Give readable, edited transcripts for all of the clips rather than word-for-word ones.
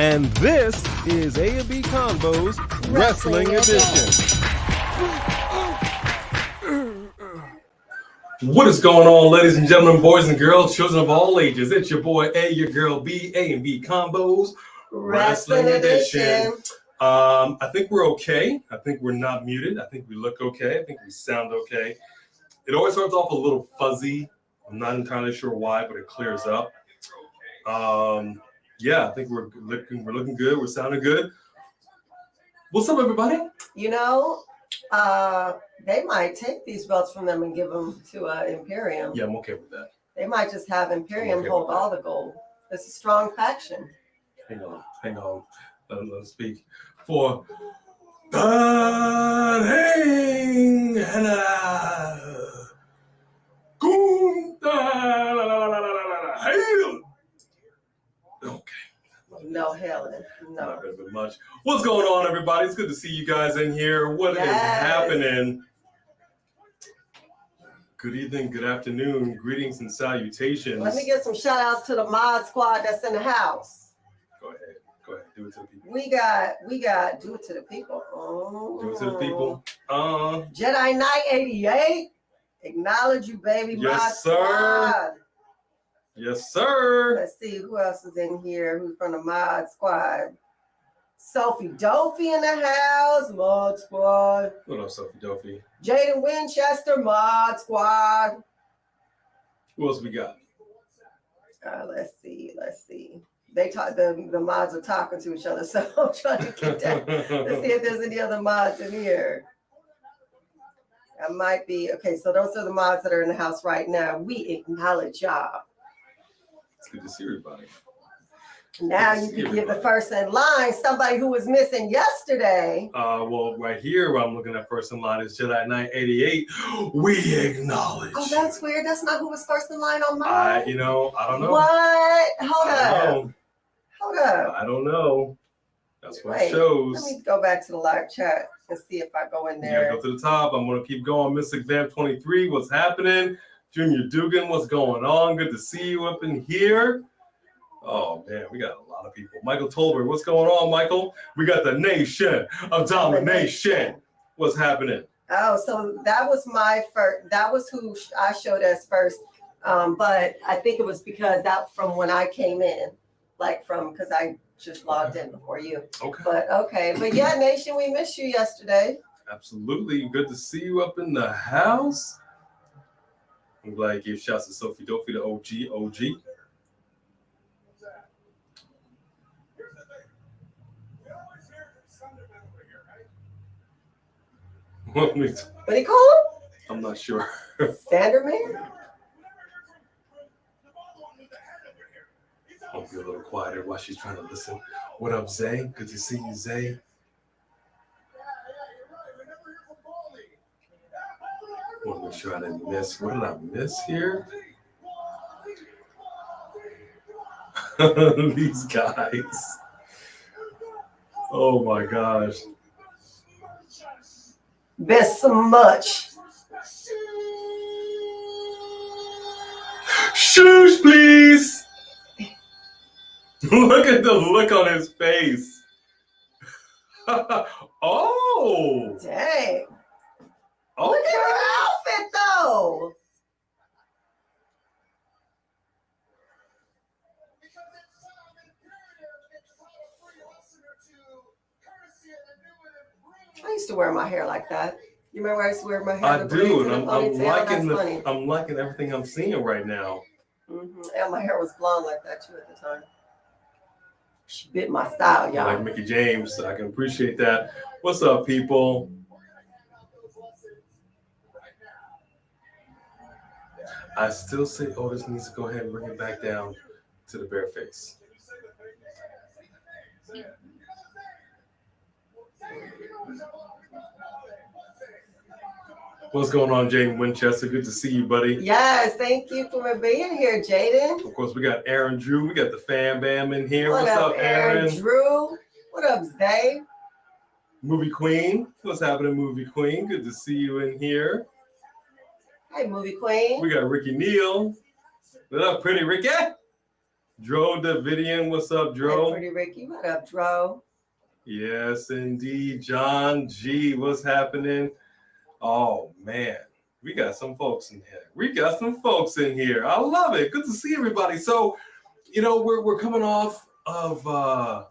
And this is A&B Convo's Wrestling Edition. What is going on, ladies and gentlemen, boys and girls, children of all ages? It's your boy A, your girl B, A&B Convo's Wrestling Edition. I think we're okay. I think we're not muted. I think we look okay. I think we sound okay. It always starts off a little fuzzy. I'm not entirely sure why, but it clears up. Yeah, I think we're looking good. We're sounding good. What's up, everybody? You know, they might take these belts from them and give them to Imperium. Yeah, I'm okay with that. They might just have Imperium hold all the gold. It's a strong faction. Hang on. Let's speak for Hang and Okay. No, Helen. No. Not gonna be much. What's going on, everybody? It's good to see you guys in here. What is happening? Good evening, good afternoon, greetings and salutations. Let me get some shout outs to the mod squad that's in the house. Go ahead. Do it to the people. We got do it to the people. Do it to the people. Jedi Knight 88. Acknowledge you, baby. Yes, mod sir. Squad. Yes, sir. Let's see who else is in here. Who's from the mod squad? Sophie Doffy in the house. Mod squad. What up, Sophie Doffy? Jaden Winchester. Mod squad. Who else we got? Let's see. They talk. The mods are talking to each other, so I'm trying to get that. Let's see if there's any other mods in here. I might be okay. So those are the mods that are in the house right now. We acknowledge y'all. It's good to see everybody. Now you can give the first in line somebody who was missing yesterday. Well, right here, where I'm looking at first in line is Jedi Knight 88. We acknowledge. Oh, that's weird. That's not who was first in line on mine. I don't know. What? Hold up. I don't know. That's what Wait, it shows. Let me go back to the live chat and see if I go in there. Yeah, go to the top. I'm going to keep going. Miss Exam 23, what's happening? Junior Dugan, what's going on? Good to see you up in here. Oh, man, we got a lot of people. Michael Tolbert, what's going on, Michael? We got the Nation of Domination. What's happening? Oh, so that was my first. That was who I showed as first. But I think it was because that from when I came in, because I just logged in before you. Okay. But yeah, Nation, we missed you yesterday. Absolutely. Good to see you up in the house. I'm glad you gave shouts to Sophie Doffy, the OG. What do you call him? I'm not sure. Sanderman? I'll be a little quieter while she's trying to listen. What up, Zay? Good to see you, Zay. I want to make sure I didn't miss. What did I miss here? These guys. Oh my gosh. Best so much. Shoes, please. Look at the look on his face. Oh. Dang. Okay. Look at her outfit, though. I used to wear my hair like that. You remember I used to wear my hair? I do, and I'm liking everything I'm seeing right now. Mm-hmm. And my hair was blonde like that too at the time. She bit my style, y'all. Like Mickey James, I can appreciate that. What's up, people? I still say Otis needs to go ahead and bring it back down to the bare face. What's going on, Jaden Winchester? Good to see you, buddy. Yes, thank you for being here, Jaden. Of course, we got Aaron Drew. We got the Fan Bam in here. What's up, Aaron? Drew? What up, Zay? Movie Queen. What's happening, Movie Queen? Good to see you in here. Hey, Movie Queen. We got Ricky Neal. What up, pretty Ricky? Dro Davidian, what's up, Hey, Dro? Pretty Ricky, what up, Dro? Yes, indeed. John G, what's happening? Oh, man. We got some folks in here. I love it. Good to see everybody. So, we're coming off of a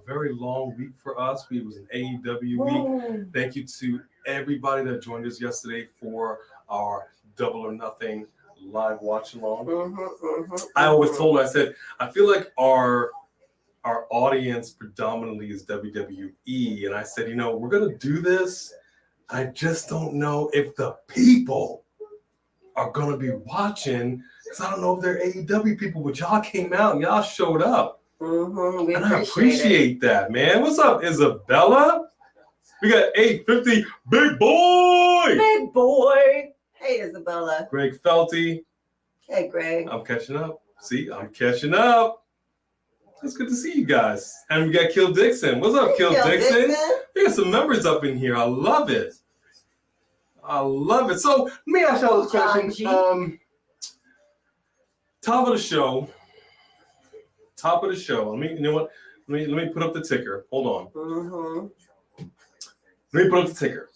very long week for us. It was an AEW week. Thank you to everybody that joined us yesterday for our Double or Nothing live watch along. I always told her, I said, I feel like our audience predominantly is WWE. And I said, we're going to do this. I just don't know if the people are going to be watching, because I don't know if they're AEW people, but y'all came out and y'all showed up. We and I appreciate that, man. What's up, Isabella? We got 850 Big Boy. Big Boy. Hey, Isabella. Greg Felty. Hey, Greg. I'm catching up. See, I'm catching up. It's good to see you guys. And we got Kill Dixon. What's up, Kill Dixon? We got some members up in here. I love it. So let me ask y'all this question. Top of the show. Let me put up the ticker. Hold on. Let me put up the ticker.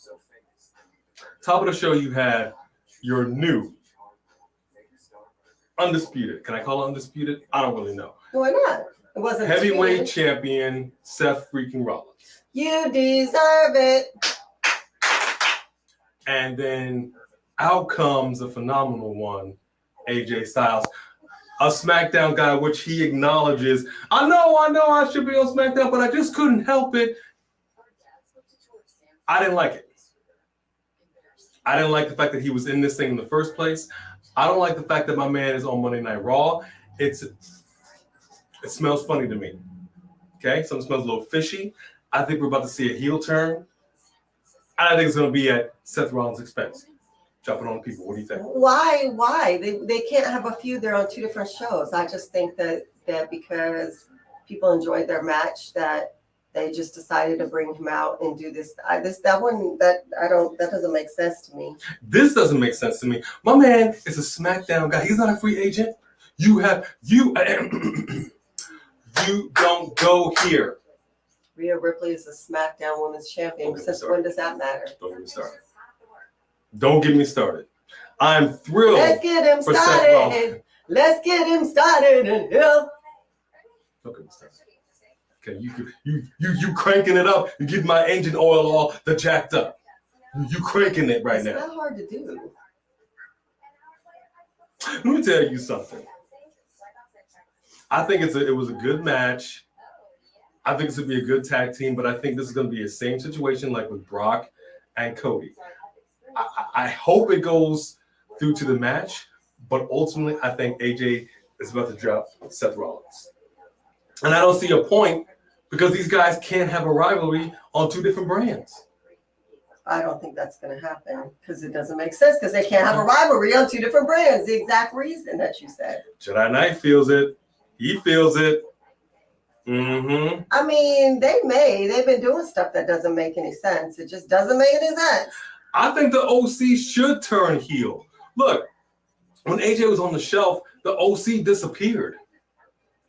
Top of the show, you had your new undisputed. Can I call it undisputed? I don't really know. Why not? It wasn't heavyweight champion Seth Freakin Rollins. You deserve it. And then out comes a phenomenal one, AJ Styles. A SmackDown guy, which he acknowledges, I know I should be on SmackDown, but I just couldn't help it. I didn't like it. I didn't like the fact that he was in this thing in the first place. I don't like the fact that my man is on Monday Night Raw. It smells funny to me. Okay? Something smells a little fishy. I think we're about to see a heel turn. I think it's going to be at Seth Rollins' expense. Jumping on people. What do you think? Why? They can't have a feud. They're on two different shows. I just think that because people enjoyed their match, that they just decided to bring him out and do this. That doesn't make sense to me. This doesn't make sense to me. My man is a SmackDown guy. He's not a free agent. You don't go here. Rhea Ripley is a SmackDown Women's Champion. Since when does that matter? Don't get me started. I'm thrilled. Let's get him started. Let's get him started in here. Don't get me started. Okay, you cranking it up. You get my engine oil all the jacked up. You cranking it right now. It's not hard to do. Let me tell you something. I think it was a good match. I think this would be a good tag team, but I think this is going to be the same situation like with Brock and Cody. I hope it goes through to the match, but ultimately I think AJ is about to drop Seth Rollins. And I don't see a point because these guys can't have a rivalry on two different brands. I don't think that's going to happen because it doesn't make sense because they can't have a rivalry on two different brands. The exact reason that you said. Jedi Knight feels it. He feels it. I mean, they've been doing stuff that doesn't make any sense. It just doesn't make any sense. I think the OC should turn heel. Look, when AJ was on the shelf, the OC disappeared.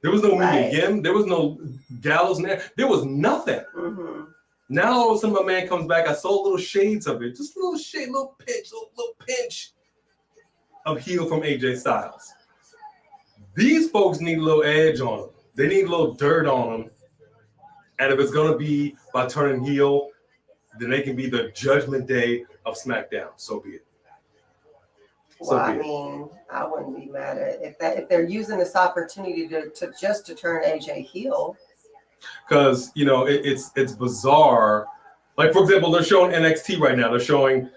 There was no meeting him. There was no Gallows in there. There was nothing. Now all of a sudden my man comes back. I saw little shades of it. Just a little shade, little pinch of heel from AJ Styles. These folks need a little edge on them. They need a little dirt on them. And if it's going to be by turning heel, then they can be the Judgment Day of SmackDown. So be it. I mean, I wouldn't be mad at it if they're using this opportunity to turn AJ heel. Because it's bizarre. Like for example, they're showing NXT right now. They're showing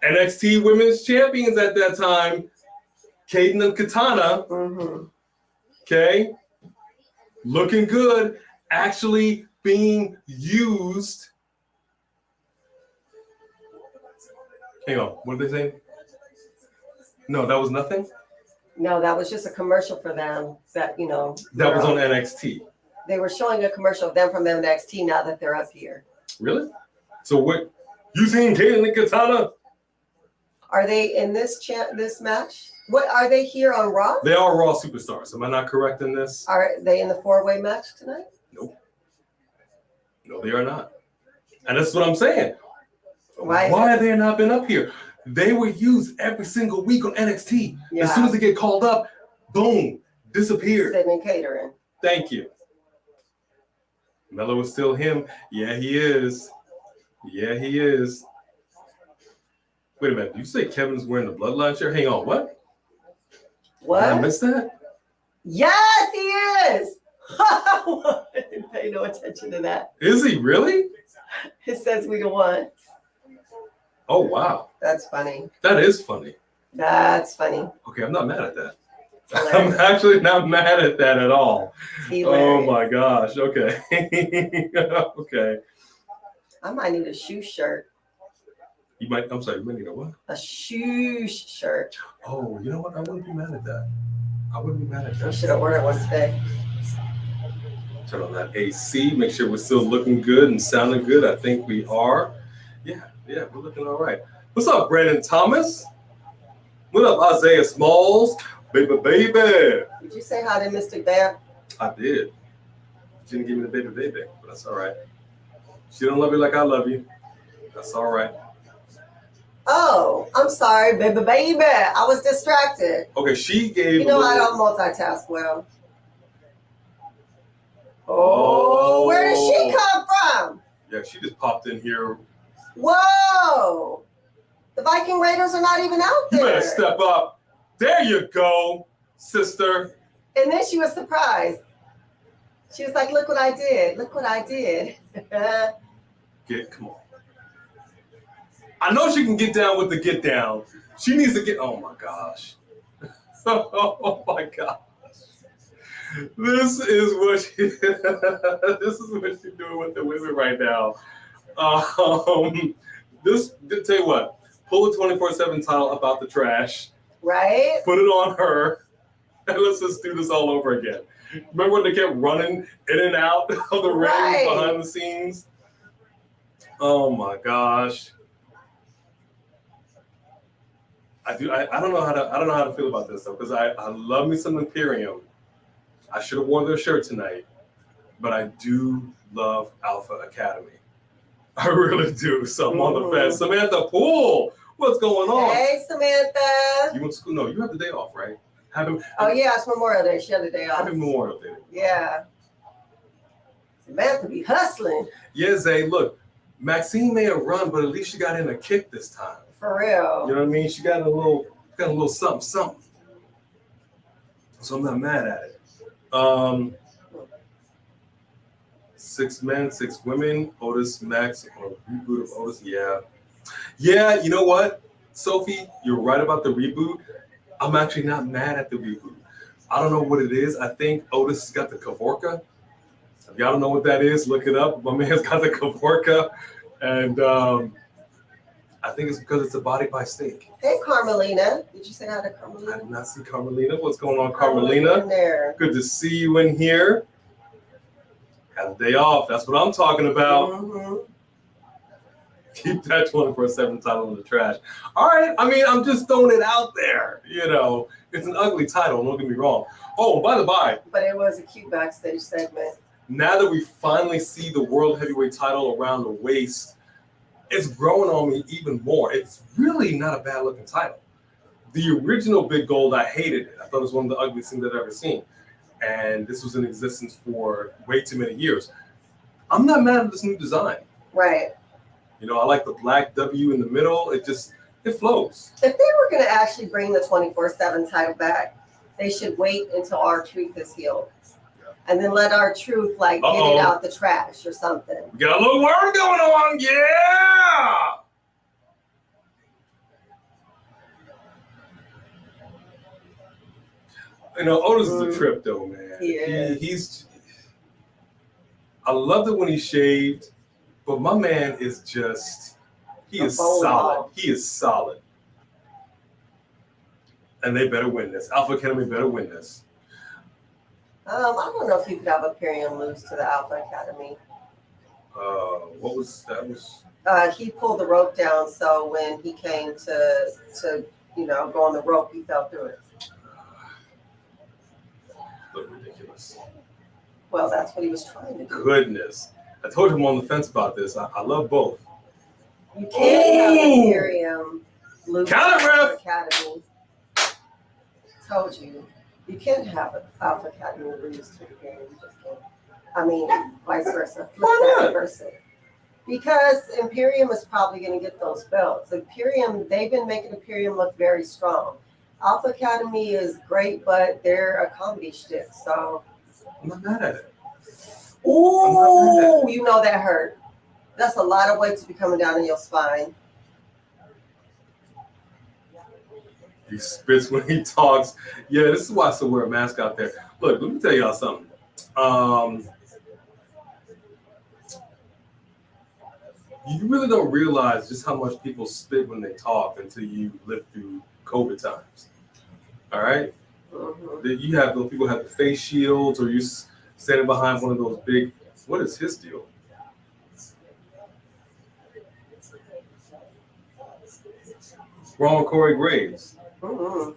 NXT Women's Champions at that time, Kaden and Katana. Okay, looking good, actually being used. Hang on, what did they say? No, that was nothing? No, that was just a commercial for them that That was on NXT. They were showing a commercial of them from NXT now that they're up here. Really? So what, you seen Kaden and Katana? Are they in this match? What are they here on Raw? They are Raw superstars. Am I not correct in this? Are they in the 4-way match tonight? Nope. No, they are not. And that's what I'm saying. Why have they not been up here? They were used every single week on NXT. Yeah. As soon as they get called up, boom, disappeared. Sitting and catering. Thank you. Mello is still him. Yeah, he is. Yeah, he is. Wait a minute. You say Kevin's wearing the Bloodline shirt? Hang on. What? What? Did I miss that? Yes, he is. I didn't pay no attention to that. Is he really? It says we the one. Oh, wow. That's funny. That is funny. That's funny. Okay, I'm not mad at that. Hilarious. I'm actually not mad at that at all. Hilarious. Oh my gosh. Okay. Okay. I might need a shoe shirt. You might need a what? A shoe shirt. Oh, you know what? I wouldn't be mad at that. I wouldn't be mad at I that. should have ordered one today. Turn on that AC. Make sure we're still looking good and sounding good. I think we are. Yeah, we're looking all right. What's up, Brandon Thomas? What up, Isaiah Smalls? Baby. Did you say hi to Mr. Bear? I did. She didn't give me the baby, but that's all right. She don't love you like I love you. That's all right. Oh, I'm sorry, baby. I was distracted. Okay, she gave. You know I don't multitask well. Oh, where did she come from? Yeah, she just popped in here. Whoa! The Viking Raiders are not even out there. You better step up. There you go, sister. And then she was surprised. She was like, look what I did. Look what I did. Come on. I know she can get down with the get down. She needs to get, oh my gosh. Oh my gosh. This is what she's doing with the women right now. Tell you what, pull the 24/7 title about the trash. Right? Put it on her. And let's just do this all over again. Remember when they kept running in and out of the ring behind the scenes? Oh my gosh. I don't know how to feel about this though, because I love me some Imperium. I should have worn their shirt tonight, but I do love Alpha Academy. I really do. So I'm on the fence. Samantha Poole, what's going on? Hey, Samantha. You went to school? No, you have the day off, right? Oh yeah, it's Memorial Day. She had the day off. Happy Memorial Day. Yeah. Samantha be hustling. Yeah, Zay, look, Maxine may have run, but at least she got in a kick this time. For real. You know what I mean? She got a little something. So I'm not mad at it. 6 men, 6 women, Otis, Max, or reboot of Otis. Yeah, you know what? Sophie, you're right about the reboot. I'm actually not mad at the reboot. I don't know what it is. I think Otis has got the Kavorka. If y'all don't know what that is, look it up. My man's got the Kavorka. And I think it's because it's a body by steak. Hey, Carmelina. Did you say hi to Carmelina? I did not see Carmelina. What's going on, Carmelina? In there. Good to see you in here. Had a day off. That's what I'm talking about. Mm-hmm. Keep that 24/7 title in the trash. All right. I mean, I'm just throwing it out there. You know, it's an ugly title. Don't get me wrong. Oh, by the by. But it was a cute backstage segment. Now that we finally see the World Heavyweight title around the waist, it's growing on me even more. It's really not a bad looking title. The original Big Gold, I hated it. I thought it was one of the ugliest things I've ever seen. And this was in existence for way too many years. I'm not mad at this new design. Right. You know, I like the black W in the middle. It flows. If they were going to actually bring the 24/7 title back, they should wait until R-Truth is healed. And then let R-Truth get it out the trash or something. We got a little worm going on. Yeah. You know, Otis is a trip though, man. Yeah. I loved it when he shaved, but my man is he is solid. He is solid. And they better win this. Alpha Academy better win this. I don't know if you could have Imperium lose to the Alpha Academy. What was that? He pulled the rope down, so when he came to go on the rope. He fell through it. Look ridiculous. Well, that's what he was trying to do. Goodness. I told him on the fence about this. I love both. You can't have Imperium lose Count it, ref! Academy. Told you. You can't have an Alpha Academy lose to the game. You just can't. I mean, vice versa. Why not? Person. Because Imperium is probably going to get those belts. Imperium, they've been making Imperium look very strong. Alpha Academy is great, but they're a comedy shtick. So I'm not mad at it. ooh, you know that hurt. That's a lot of weight to be coming down in your spine. He spits when he talks. Yeah, this is why I still wear a mask out there. Look, let me tell y'all something. You really don't realize just how much people spit when they talk until you live through COVID times. All right? Mm-hmm. You have those people have the face shields, or you're standing behind one of those big. What is his deal? Wrong, Corey Graves. Mm-hmm.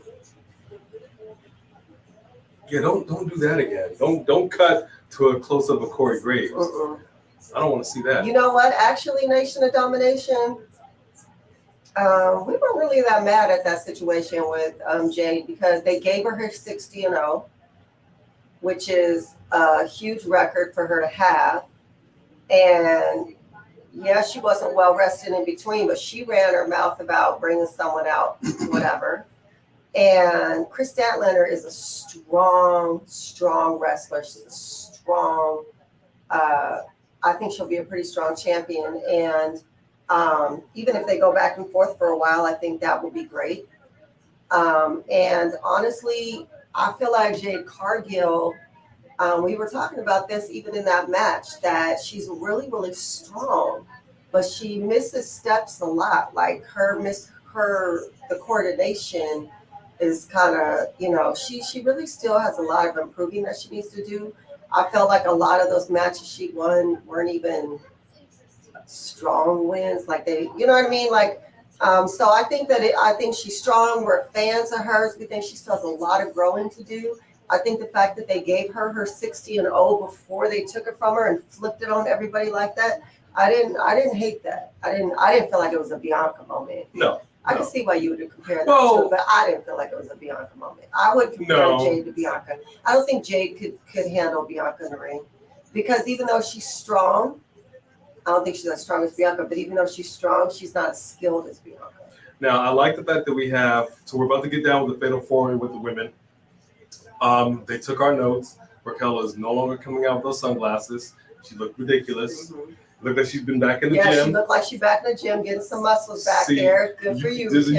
Yeah, don't do that again. Don't cut to a close up of Corey Graves. Mm-mm. I don't want to see that. You know what? Actually, Nation of Domination, we weren't really that mad at that situation with Jade because they gave her 60-0, which is a huge record for her to have. And yeah, she wasn't well rested in between, but she ran her mouth about bringing someone out, whatever. And Chris Statlander is a strong wrestler. She's a strong, I think she'll be a pretty strong champion. And even if they go back and forth for a while, I think that will be great. And honestly, I feel like Jade Cargill, we were talking about this even in that match, that she's really, really strong, but she misses steps a lot. Like the coordination is kind of, she really still has a lot of improving that she needs to do. I felt like a lot of those matches she won weren't even strong wins. Like you know what I mean? Like, so I think I think she's strong. We're fans of hers. We think she still has a lot of growing to do. I think the fact that they gave her 60-0 before they took it from her and flipped it on everybody like that, I didn't hate that. I didn't feel like it was a Bianca moment. No. I can see why you would compare that to, but I didn't feel like it was a Bianca moment. I would compare Jade to Bianca. I don't think Jade could handle Bianca in the ring because even though she's strong, I don't think she's as strong as Bianca, but even though she's strong, she's not as skilled as Bianca. Now, I like the fact that we have, so we're about to get down with the Fatal 4 with the women. They took our notes. Raquel is no longer coming out with those sunglasses. She looked ridiculous. Mm-hmm. Looked like she's been back in the gym. Yeah, she looked like she's back in the gym, getting some muscles back there. Good for you, there's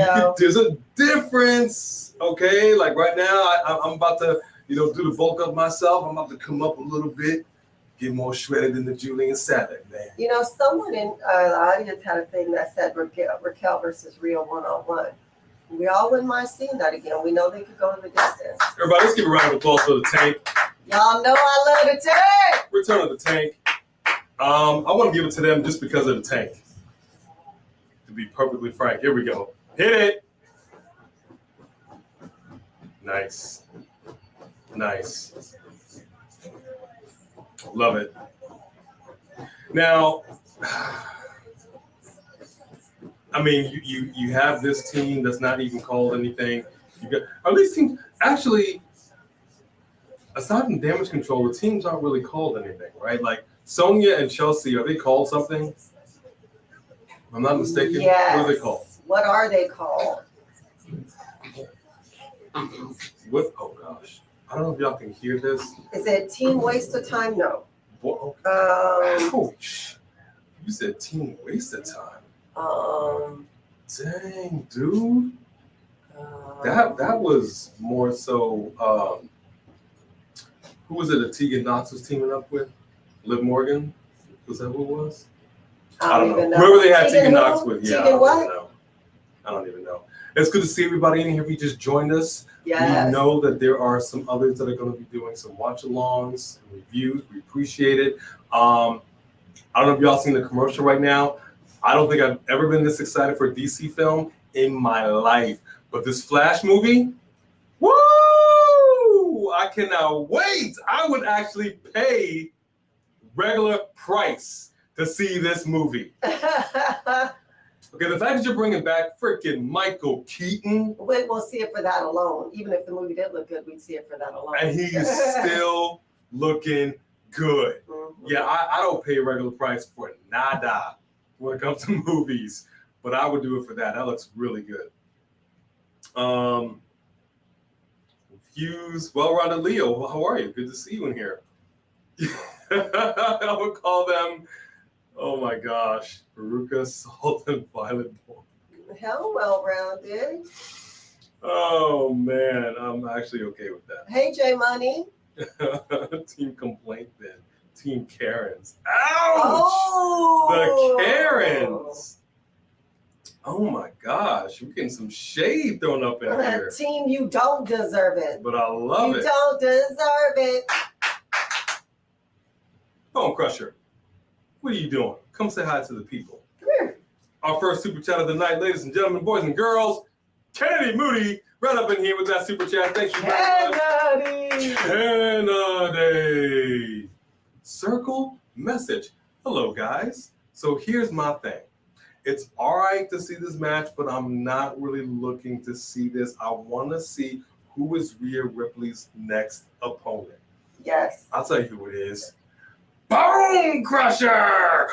a difference, okay? Like right now, I'm about to, do the bulk of myself. I'm about to come up a little bit, get more shredded than the Julian Salad, man. Someone in the audience had a thing that said Raquel versus Rio 1-on-1. We all wouldn't mind seeing that again. We know they could go to the distance. Everybody, let's give a round of applause for the Tank. Y'all know I love the Tank. Return of the Tank. I want to give it to them just because of the Tank. To be perfectly frank, here we go. Hit it. Nice. Love it. Now, I mean, you have this team that's not even called anything. Are these teams actually, aside from Damage Control, the teams aren't really called anything, right? Like Sonya and Chelsea, are they called something? If I'm not mistaken. Yes. What are they called? What are they called? What? Oh gosh, I don't know if y'all can hear this. Is it Team Waste of Time? No. What? Ouch! You said Team Waste of Time. Dang, dude. That was more so. Who was it that Tegan Knox was teaming up with? Liv Morgan? Was that who it was? I don't even know. Whoever they had Tegan Knox with. Yeah, Tegan what? I don't even know. It's good to see everybody in here. If you just joined us, yes. We know that there are some others that are going to be doing some watch-alongs, reviews. We appreciate it. I don't know if y'all seen the commercial right now. I don't think I've ever been this excited for a DC film in my life. But this Flash movie, woo! I cannot wait. I would actually pay regular price to see this movie. Okay, the fact that you're bringing back freaking Michael Keaton. We'll see it for that alone. Even if the movie did look good, we'd see it for that alone. And he's still looking good. Mm-hmm. Yeah, I don't pay regular price for nada when it comes to movies, but I would do it for that. That looks really good. Fuse, well-rounded Leo. Well, how are you? Good to see you in here. I would call them, oh my gosh, Veruca, Salt, and Violet. Hell, well-rounded. Oh man, I'm actually okay with that. Hey, J Money. Team complaint then. Team Karens. Ouch! Oh! The Karens. Oh my gosh, we're getting some shade thrown up in here. Team, you don't deserve it. But I love it. You don't deserve it. Bone Crusher, what are you doing? Come say hi to the people. Come here. Our first super chat of the night, ladies and gentlemen, boys and girls. Kennedy Moody, right up in here with that super chat. Thank you very much. Kennedy. Circle message. Hello, guys. So here's my thing. It's all right to see this match, but I'm not really looking to see this. I want to see who is Rhea Ripley's next opponent. Yes. I'll tell you who it is. Bone Crusher!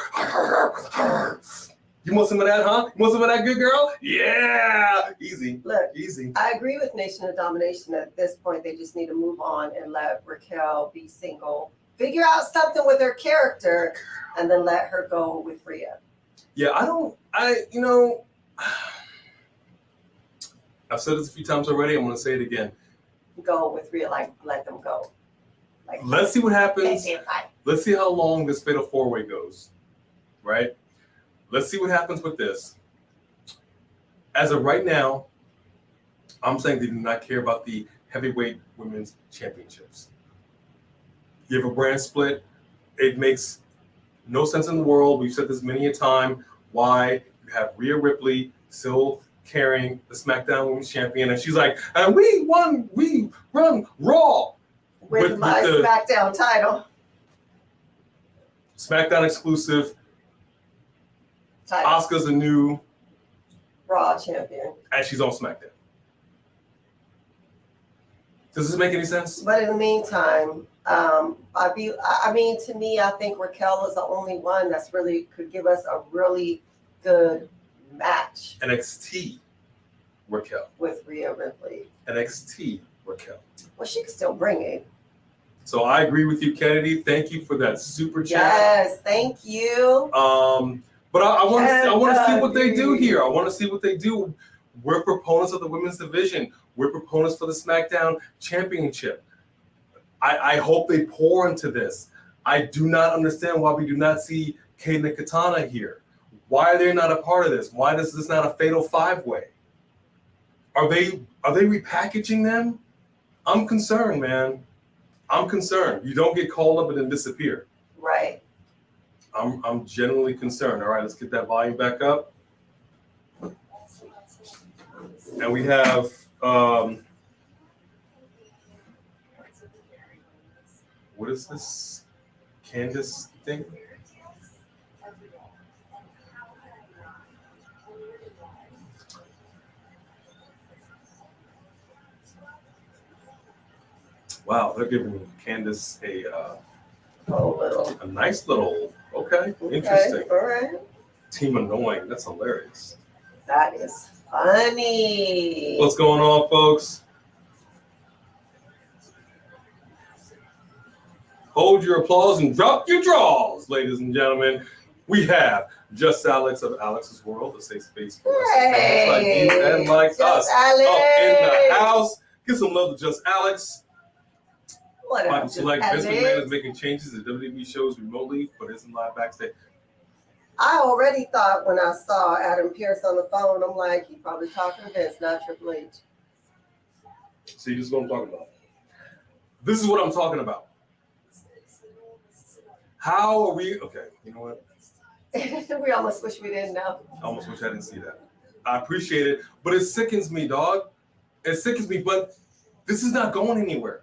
You want some of that, huh? You want some of that, good girl? Yeah! Easy. Look, Easy. I agree with Nation of Domination. At this point, they just need to move on and let Raquel be single. Figure out something with her character, and then let her go with Rhea. Yeah, I've said this a few times already. I'm going to say it again. Go with Rhea, like let them go. Like, Let's see what happens. okay, fine. Let's see how long this fatal four-way goes, right? Let's see what happens with this. As of right now, I'm saying they do not care about the heavyweight women's championships. You have a brand split. It makes no sense in the world. We've said this many a time. Why you have Rhea Ripley still carrying the SmackDown Women's Champion, and she's like, and we run Raw With my the SmackDown title. SmackDown exclusive. Asuka's a new Raw champion. and she's on SmackDown. Does this make any sense? But in the meantime, to me, I think Raquel is the only one that's really could give us a really good match. NXT Raquel. With Rhea Ripley. NXT Raquel. Well, she could still bring it. So I agree with you, Kennedy. Thank you for that super chat. Yes, thank you. But I want to see what they do here. I want to see what they do. We're proponents of the women's division. We're proponents for the SmackDown Championship. I hope they pour into this. I do not understand why we do not see Kayden and Katana here. Why are they not a part of this? Why is this not a fatal five-way? Are they repackaging them? I'm concerned, man. I'm concerned. You don't get called up and then disappear. Right. I'm genuinely concerned. All right, let's get that volume back up. And we have what is this Candace thing? Wow, they're giving Candace a nice little, okay, interesting. All right. Team annoying. That's hilarious. That is funny. What's going on, folks? Hold your applause and drop your draws, ladies and gentlemen. We have Just Alex of Alex's World, a safe space for us fans like you and like us Alex. up in the house. Give some love to Just Alex. What Michael up, Select, Just Vince Alex? McMahon is making changes to WWE shows remotely, but isn't live backstage. I already thought when I saw Adam Pearce on the phone, I'm like, he probably talking to Vince, not Triple H. See, this is what I'm talking about. This is what I'm talking about. How are we? Okay, you know what? We almost wish we didn't know. I almost wish I didn't see that. I appreciate it, but it sickens me, dog. It sickens me, but this is not going anywhere.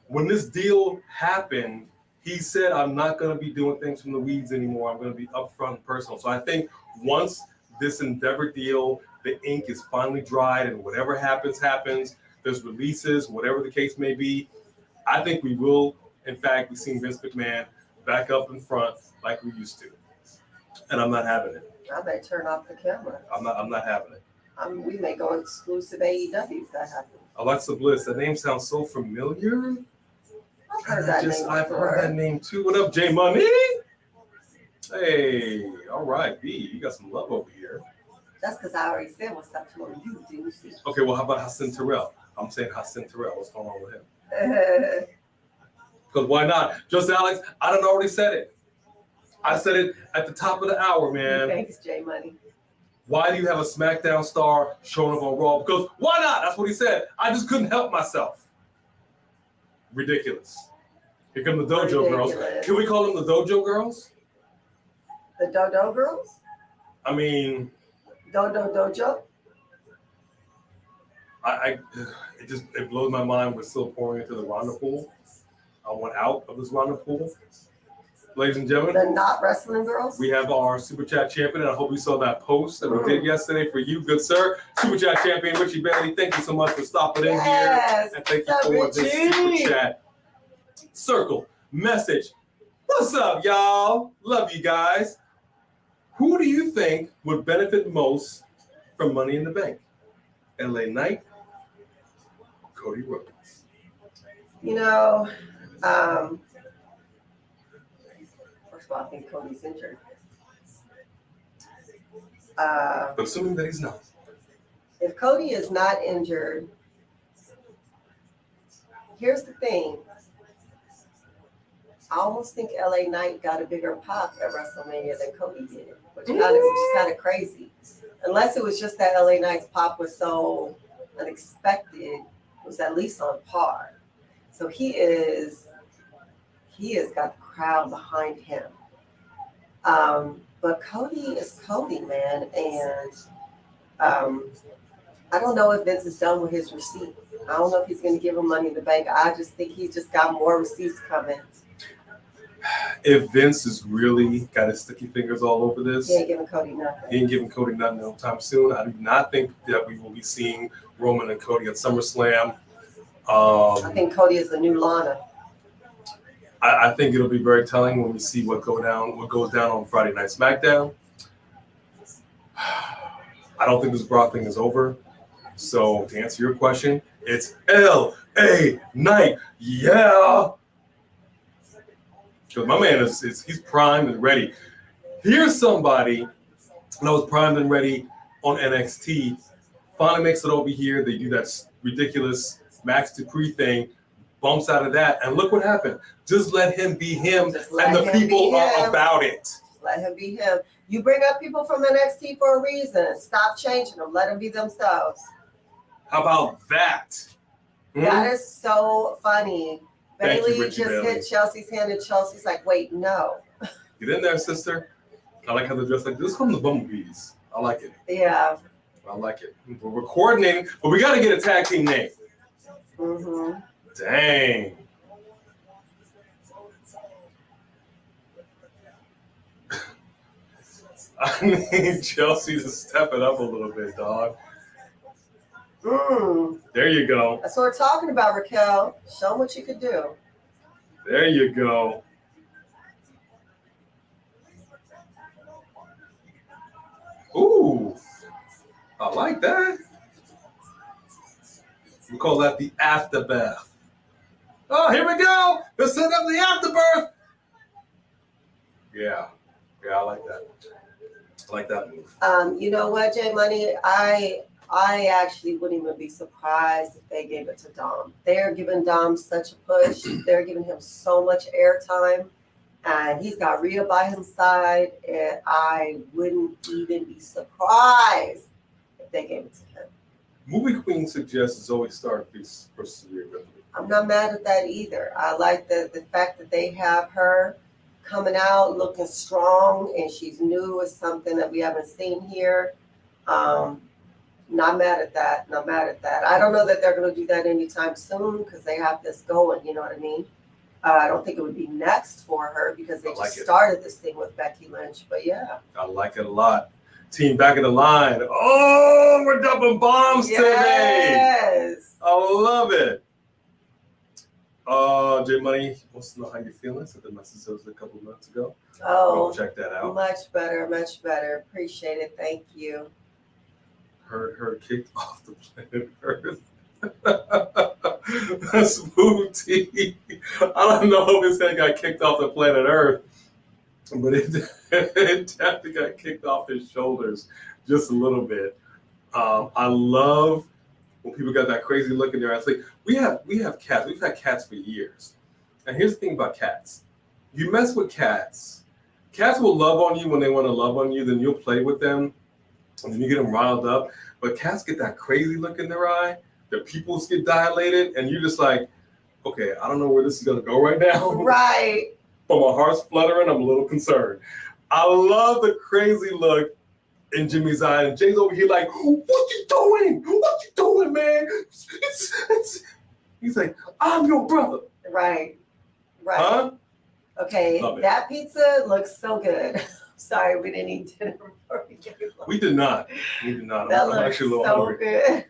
When this deal happened, he said, I'm not going to be doing things from the weeds anymore. I'm going to be upfront and personal. So I think once this Endeavor deal, the ink is finally dried and whatever happens, happens. There's releases, whatever the case may be. I think we will, in fact, be seeing Vince McMahon back up in front like we used to. And I'm not having it. I may turn off the camera. I'm not having it. We may go exclusive AEW if that happens. Alexa Bliss, that name sounds so familiar. I've heard that name I've before. heard that name too. What up, J Money? Hey, all right, B, you got some love over here. That's because I already said what's up to him. You do see. Okay, well, how about Hassan Terrell? I'm saying Hassan Terrell. What's going on with him? Because why not? Just Alex, I done already said it. I said it at the top of the hour, man. Thanks, J Money. Why do you have a SmackDown star showing up on Raw? Because why not? That's what he said. I just couldn't help myself. Ridiculous. Here come the Dojo Girls. Can we call them the Dojo Girls? The Dodo Girls? I mean, Dojo? It blows my mind. We're still pouring into the Ronda pool. I want out of this Ronda pool. Ladies and gentlemen, The Not Wrestling Girls? we have our Super Chat champion, and I hope you saw that post that we did yesterday for you, good sir. Super Chat champion, Richie Bailey, thank you so much for stopping in here. And thank you for this Super Chat. Circle, message. What's up, y'all? Love you guys. Who do you think would benefit most from Money in the Bank? LA Knight, Cody Rhodes. You know, first of all, I think Cody's injured. But assuming that he's not. If Cody is not injured, here's the thing. I almost think LA Knight got a bigger pop at WrestleMania than Cody did, which is kind of crazy. Unless it was just that LA Knight's pop was so unexpected, it was at least on par. So he has got the crowd behind him. But Cody is Cody, man, and I don't know if Vince is done with his receipt. I don't know if he's going to give him Money in the Bank. I just think he's just got more receipts coming. If Vince has really got his sticky fingers all over this, He ain't giving Cody nothing. he ain't giving Cody nothing no time soon. I do not think that we will be seeing Roman and Cody at SummerSlam. I think Cody is the new Lana. I think it'll be very telling when we see what goes down on Friday Night SmackDown. I don't think this Brock thing is over. So to answer your question, it's LA Knight. Yeah. Because my man he's primed and ready. Here's somebody that was primed and ready on NXT. Finally makes it over here. They do that ridiculous Max Dupree thing. Bumps out of that. And look what happened. Just let him be him. And the people are about it. Let him be him. You bring up people from NXT for a reason. Stop changing them. Let them be themselves. How about that? That is so funny. Thank you, Bailey Richie just Bailey. hit Chelsea's hand, and Chelsea's like, wait, no. Get in there, sister. I like how they're dressed like this. From the Bumblebees. I like it. Yeah. I like it. We're coordinating, but we got to get a tag team name. Mm-hmm. Dang. I need Chelsea to step it up a little bit, dog. There you go. That's what we're talking about, Raquel. Show them what you could do. There you go. Ooh, I like that. We call that the afterbirth. Oh, here we go. Let's set up the afterbirth. Yeah, I like that. I like that move. You know what, J Money? I actually wouldn't even be surprised if they gave it to Dom. They're giving Dom such a push. They're giving him so much airtime. And he's got Rhea by his side. And I wouldn't even be surprised if they gave it to him. Movie Queen suggests Zoe Stark versus Rhea Ripley. I'm not mad at that either. I like the fact that they have her coming out looking strong, and she's new is something that we haven't seen here. Not mad at that. Not mad at that. I don't know that they're going to do that anytime soon because they have this going. You know what I mean? I don't think it would be next for her because they just started this thing with Becky Lynch. But yeah, I like it a lot. Team back in the line. Oh, we're dumping bombs today. yes. I love it. J Money wants to know how you're feeling. Sent the message a couple of minutes ago. Oh, check that out. Much better, much better. Appreciate it. Thank you. Her kicked off the planet Earth. Smooth T. I don't know if his head got kicked off the planet Earth, but it definitely got kicked off his shoulders just a little bit. I love when people got that crazy look in their eyes. Like we have cats. We've had cats for years. And here's the thing about cats. You mess with cats. Cats will love on you when they want to love on you. Then you'll play with them. And then you get them riled up. But cats get that crazy look in their eye. Their pupils get dilated. And you're just like, okay, I don't know where this is going to go right now. Right. But my heart's fluttering. I'm a little concerned. I love the crazy look in Jimmy's eye. And Jay's over here like, what you doing? What you doing, man? He's like, I'm your brother. Right. Right. Huh? Okay, that pizza looks so good. Sorry, we didn't eat dinner before we came home. We did not. We did not. That I'm looks actually a little so hungry. good.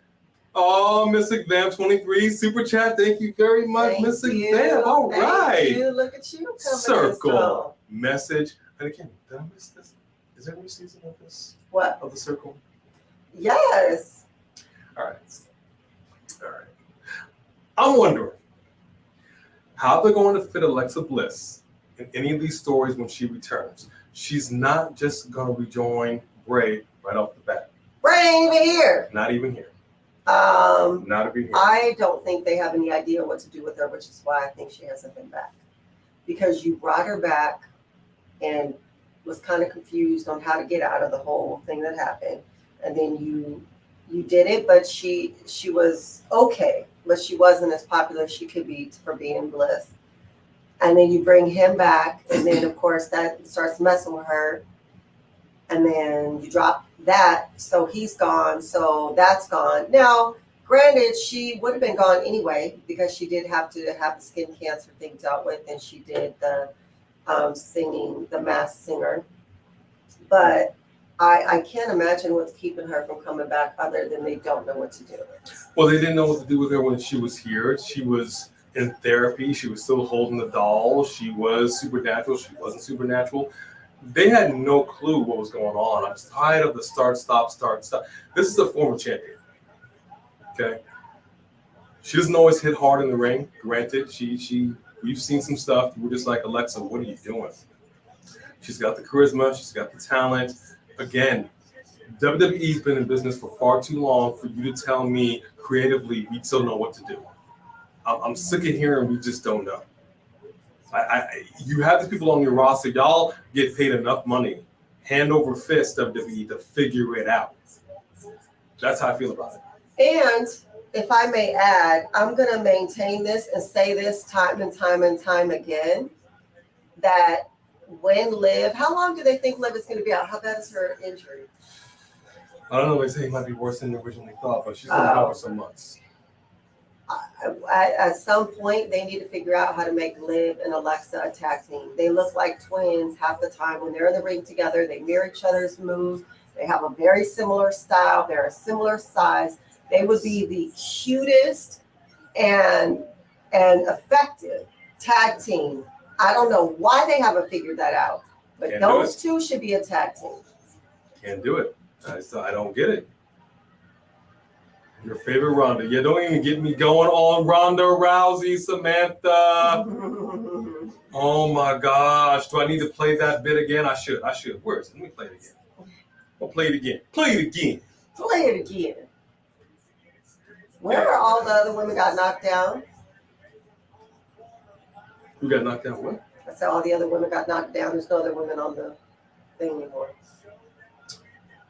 Oh, Miss Exam23 super chat. Thank you very much, Miss Exam. All right. You. Look at you. Circle message. And again, did I miss this? Is there a new season of this? What? Of the Circle? Yes. All right. I'm wondering how they're going to fit Alexa Bliss in any of these stories when she returns. She's not just going to rejoin Bray right off the bat. Bray ain't even here. Not even here. Not even here. I don't think they have any idea what to do with her, which is why I think she hasn't been back. Because you brought her back and was kind of confused on how to get out of the whole thing that happened. And then you did it, but she was okay, but she wasn't as popular as she could be for being Bliss. And then you bring him back, and then of course that starts messing with her. And then you drop that, so he's gone, so that's gone. Now, granted, she would have been gone anyway because she did have to have the skin cancer thing dealt with, and she did the singing, the Masked Singer. But I can't imagine what's keeping her from coming back other than they don't know what to do. Well, they didn't know what to do with her when she was here. She was in therapy. She was still holding the doll. She was supernatural. She wasn't supernatural. They had no clue what was going on. I'm tired of the start, stop. This is a former champion. Okay. She doesn't always hit hard in the ring. Granted, we've seen some stuff. We're just like, Alexa, what are you doing? She's got the charisma. She's got the talent. Again, WWE's been in business for far too long for you to tell me creatively we still know what to do. I'm sick of hearing we just don't know. You have these people on your roster. Y'all get paid enough money, hand over fist, WWE, to figure it out. That's how I feel about it. And if I may add, I'm going to maintain this and say this time and time and time again, that when Liv, how long do they think Liv is going to be out? How bad is her injury? I don't know. They say it might be worse than originally thought, but she's going to be out for some months. At some point, they need to figure out how to make Liv and Alexa a tag team. They look like twins half the time when they're in the ring together. They mirror each other's moves. They have a very similar style. They're a similar size. They would be the cutest and effective tag team. I don't know why they haven't figured that out, but those two should be a tag team. Can't do it. I don't get it. Your favorite Ronda. Yeah, don't even get me going on Ronda Rousey, Samantha. Oh my gosh. Do I need to play that bit again? I should. Where is it? Let me play it again. I'll play it again. Play it again. Where are all the other women got knocked down? Who got knocked down? What? I said all the other women got knocked down. There's no other women on the thing anymore.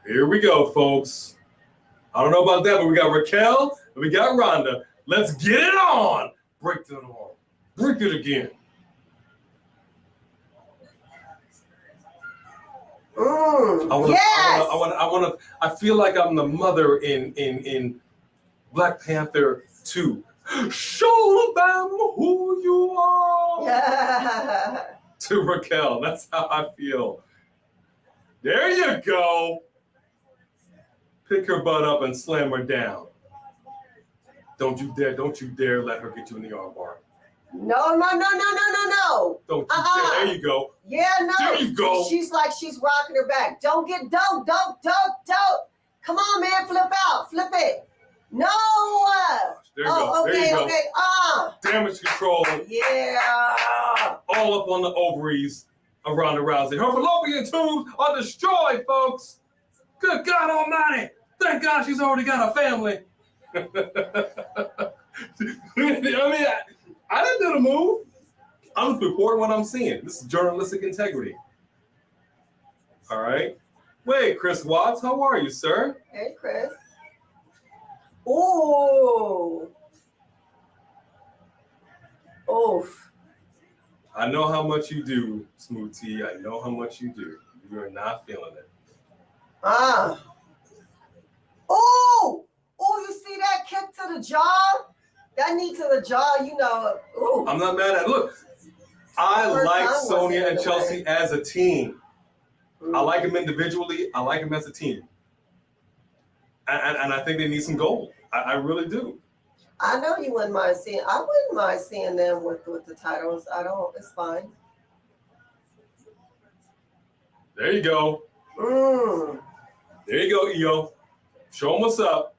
Here we go, folks. I don't know about that, but we got Raquel and we got Ronda. Let's get it on. Break it on. Break it again. I feel like I'm the mother in Black Panther 2. Show them who you are. Yeah. To Raquel, that's how I feel. There you go. Pick her butt up and slam her down. Don't you dare let her get you in the armbar. No. Don't you dare. There you go. Yeah, no. There you go. She's like she's rocking her back. Don't. Come on, man, flip out. Flip it. No. There you go. Okay, there you go. okay. Damage control. Yeah. All up on the ovaries of Ronda Rousey. Her fallopian tubes are destroyed, folks. Good God Almighty. Thank God she's already got a family. I mean, I didn't do the move. I'm just reporting what I'm seeing. This is journalistic integrity. All right. Wait, Chris Watts, how are you, sir? Hey, Chris. Ooh. Oof. I know how much you do, Smooth T. I know how much you do. You are not feeling it. Oh, you see that kick to the jaw? That knee to the jaw, you know. Ooh. I'm not mad at it. Look, I like Sonya and Chelsea as a team. I like them individually. I like them as a team. And I think they need some gold. I really do. I know you wouldn't mind seeing. I wouldn't mind seeing them with the titles. I don't. It's fine. There you go. There you go, EO. Show them what's up.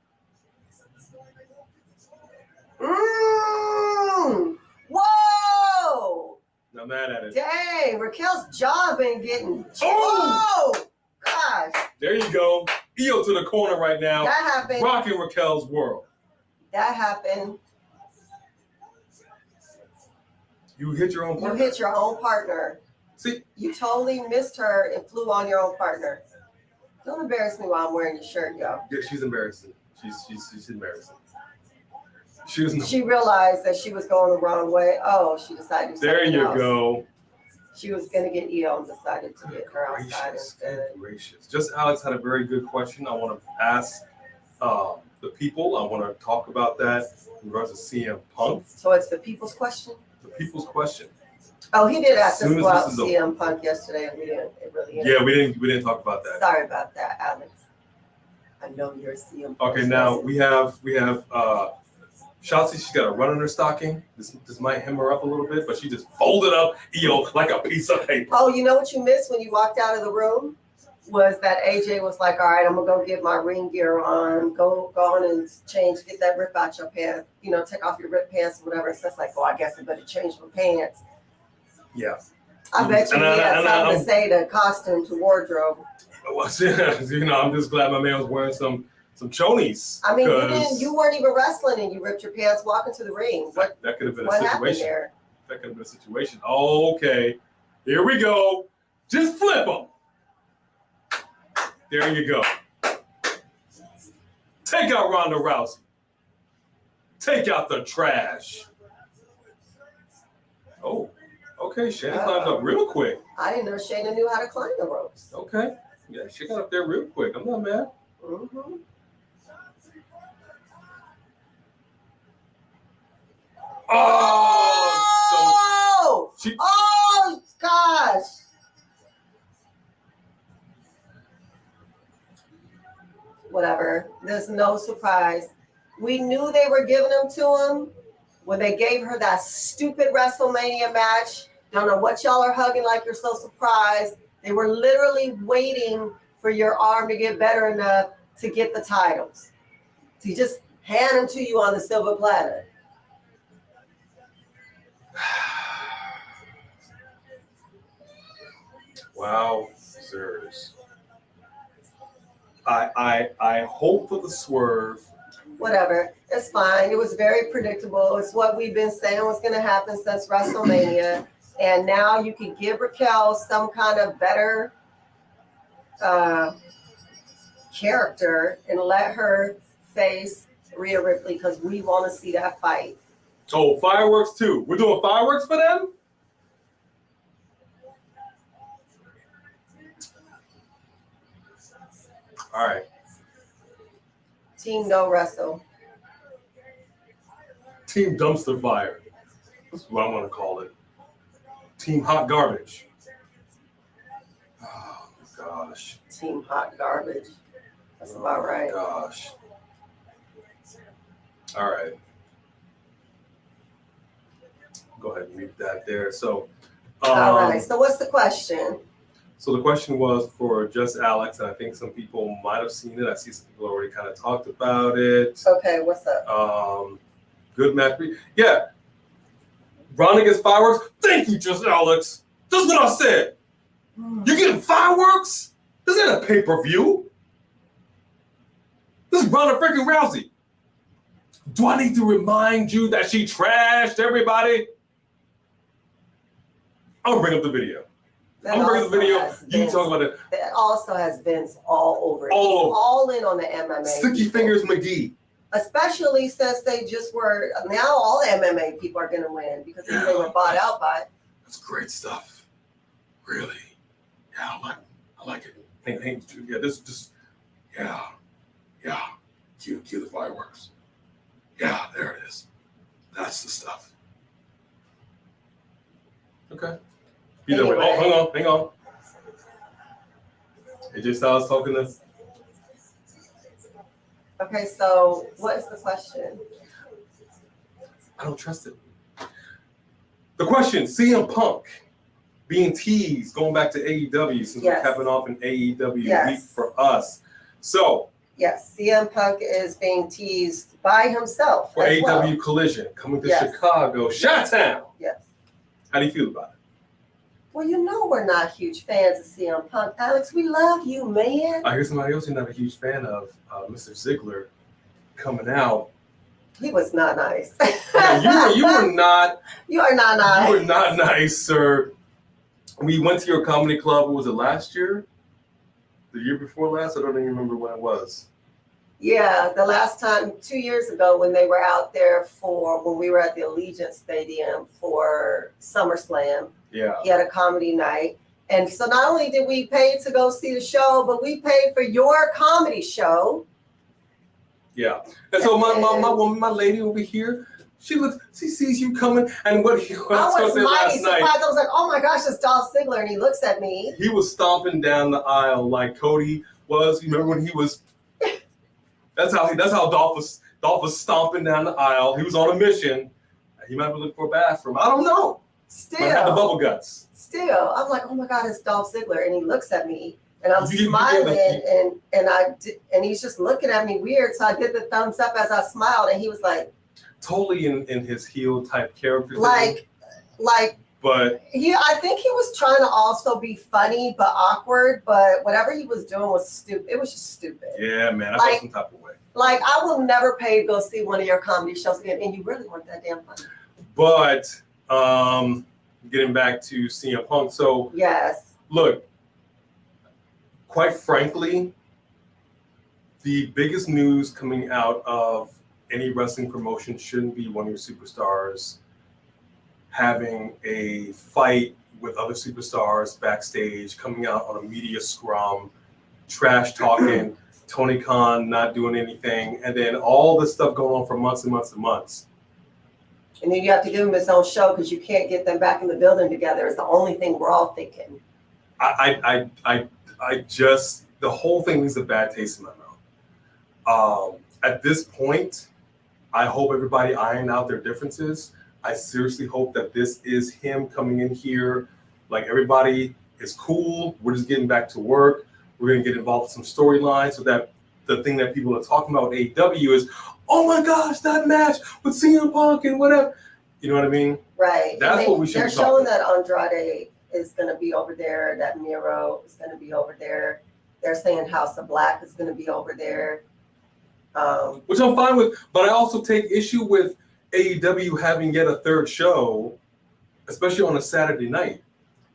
Whoa! Not mad at it. Dang, Raquel's jaw been getting. Oh! Whoa! Gosh. There you go. EO to the corner right now. That happened. Rocking Raquel's world. That happened. You hit your own partner. You hit your own partner. See? You totally missed her and flew on your own partner. Don't embarrass me while I'm wearing your shirt, yo. Yeah, she's embarrassing. She's embarrassing. She realized that she was going the wrong way. Oh, she decided to do There you else. go. She was going to get EO and decided to get her outside instead. Gracious. Just Alex had a very good question. I want to ask the people. I want to talk about that in regards to CM Punk. So it's the people's question? The people's question. Oh, he did ask us about this CM Punk yesterday, and we didn't. It really yeah, we didn't talk about that. Sorry about that, Alex. I know you're a CM Punk. Okay, now we have Shotzi. She's got a run in her stocking. This might hem her up a little bit, but she just folded up EO like a piece of paper. Oh, you know what you missed when you walked out of the room? Was that AJ was like, all right, I'm going to go get my ring gear on. Go on and change, get that rip out your pants. You know, take off your rip pants or whatever. So it's like, oh, I guess I better change my pants. Yeah. I bet you he had something to say to costume, to wardrobe. Well, you know, I'm just glad my man was wearing some chonies. I mean, you weren't even wrestling and you ripped your pants walking to the ring. That could have been a what situation. Happened there? That could have been a situation. Okay, here we go. Just flip them. There you go. Take out Ronda Rousey. Take out the trash. Oh, okay. Shayna climbed up real quick. I didn't know Shayna knew how to climb the ropes. Okay. Yeah, she got up there real quick. I'm not mad. Mm-hmm. Oh! Oh, gosh. Whatever. There's no surprise. We knew they were giving them to him when they gave her that stupid WrestleMania match. Don't know what y'all are hugging like you're so surprised. They were literally waiting for your arm to get better enough to get the titles. To just hand them to you on the silver platter. Wow, sirs. I hope for the swerve. Whatever. It's fine. It was very predictable. It's what we've been saying was going to happen since WrestleMania. And now you can give Raquel some kind of better character and let her face Rhea Ripley because we want to see that fight. Oh, fireworks too. We're doing fireworks for them? All right. Team No Wrestle. Team Dumpster Fire. That's what I'm going to call it. Team Hot Garbage. Oh, my gosh. Team Hot Garbage. That's about right. Gosh. All right. Go ahead and leave that there. So, all right. So what's the question? So the question was for just Alex, and I think some people might have seen it. I see some people already kind of talked about it. Okay, what's up? Good match. Yeah. Ronda gets fireworks. Thank you, just Alex. That's what I said. You're getting fireworks? This ain't a pay-per-view. This is Ronda freaking Rousey. Do I need to remind you that she trashed everybody? I'll bring up the video. I'm bringing the video. You talk about it. That also has Vince all over it. All in on the MMA. Sticky people. Fingers McGee. Especially since they just were, now all the MMA people are going to win because they were bought out by it. That's great stuff. Really. Yeah, I like it. Hey, yeah, yeah. Cue the fireworks. Yeah, there it is. That's the stuff. Okay. Anyway. Oh, hang on. AJ Styles talking to. Okay, so what is the question? I don't trust it. The question: CM Punk being teased, going back to AEW since we're capping off an AEW week for us. So. Yes, CM Punk is being teased by himself. For AEW Collision coming to Chicago, Chi-Town. Yes. How do you feel about it? Well, you know we're not huge fans of CM Punk. Alex, we love you, man. I hear somebody else you're not a huge fan of, Mr. Ziggler, coming out. He was not nice. Yeah, you were not. You are not nice. You were not nice, sir. We went to your comedy club. Was it last year? The year before last? I don't even remember when it was. Yeah, the last time, 2 years ago, when they were out there when we were at the Allegiant Stadium for SummerSlam. Yeah. He had a comedy night. And so not only did we pay to go see the show, but we paid for your comedy show. Yeah. And so my lady over here, she sees you coming, and what he was mighty surprised. I was like, oh my gosh, it's Dolph Ziggler, and he looks at me. He was stomping down the aisle like Cody was. You remember when he was? That's how Dolph was stomping down the aisle. He was on a mission. He might be looking for a bathroom. I don't know. Still, had the bubble guts. Still, I'm like, oh my God, it's Dolph Ziggler, and he looks at me, and I'm smiling, and he's just looking at me weird. So I did the thumbs up as I smiled, and he was like. Totally in his heel type character. But I think he was trying to also be funny but awkward. But whatever he was doing was stupid. It was just stupid. Yeah, man, I felt some type of way. Like I will never pay to go see one of your comedy shows again, and you really weren't that damn funny. But getting back to CM Punk, so yes, look, quite frankly, the biggest news coming out of any wrestling promotion shouldn't be one of your superstars having a fight with other superstars backstage, coming out on a media scrum, trash talking, Tony Khan not doing anything, and then all this stuff going on for months and months and months. And then you have to give him his own show because you can't get them back in the building together. It's the only thing we're all thinking. I just, the whole thing leaves a bad taste in my mouth. At this point, I hope everybody ironed out their differences. I seriously hope that this is him coming in here. Like everybody is cool. We're just getting back to work. We're going to get involved with some storylines so that the thing that people are talking about with AEW is, oh my gosh, that match with CM Punk and whatever. You know what I mean? Right. That's what we should be talking about. They're showing about. that Andrade is going to be over there. That Miro is going to be over there. They're saying House of Black is going to be over there. Which I'm fine with, but I also take issue with AEW having yet a third show, especially on a Saturday night.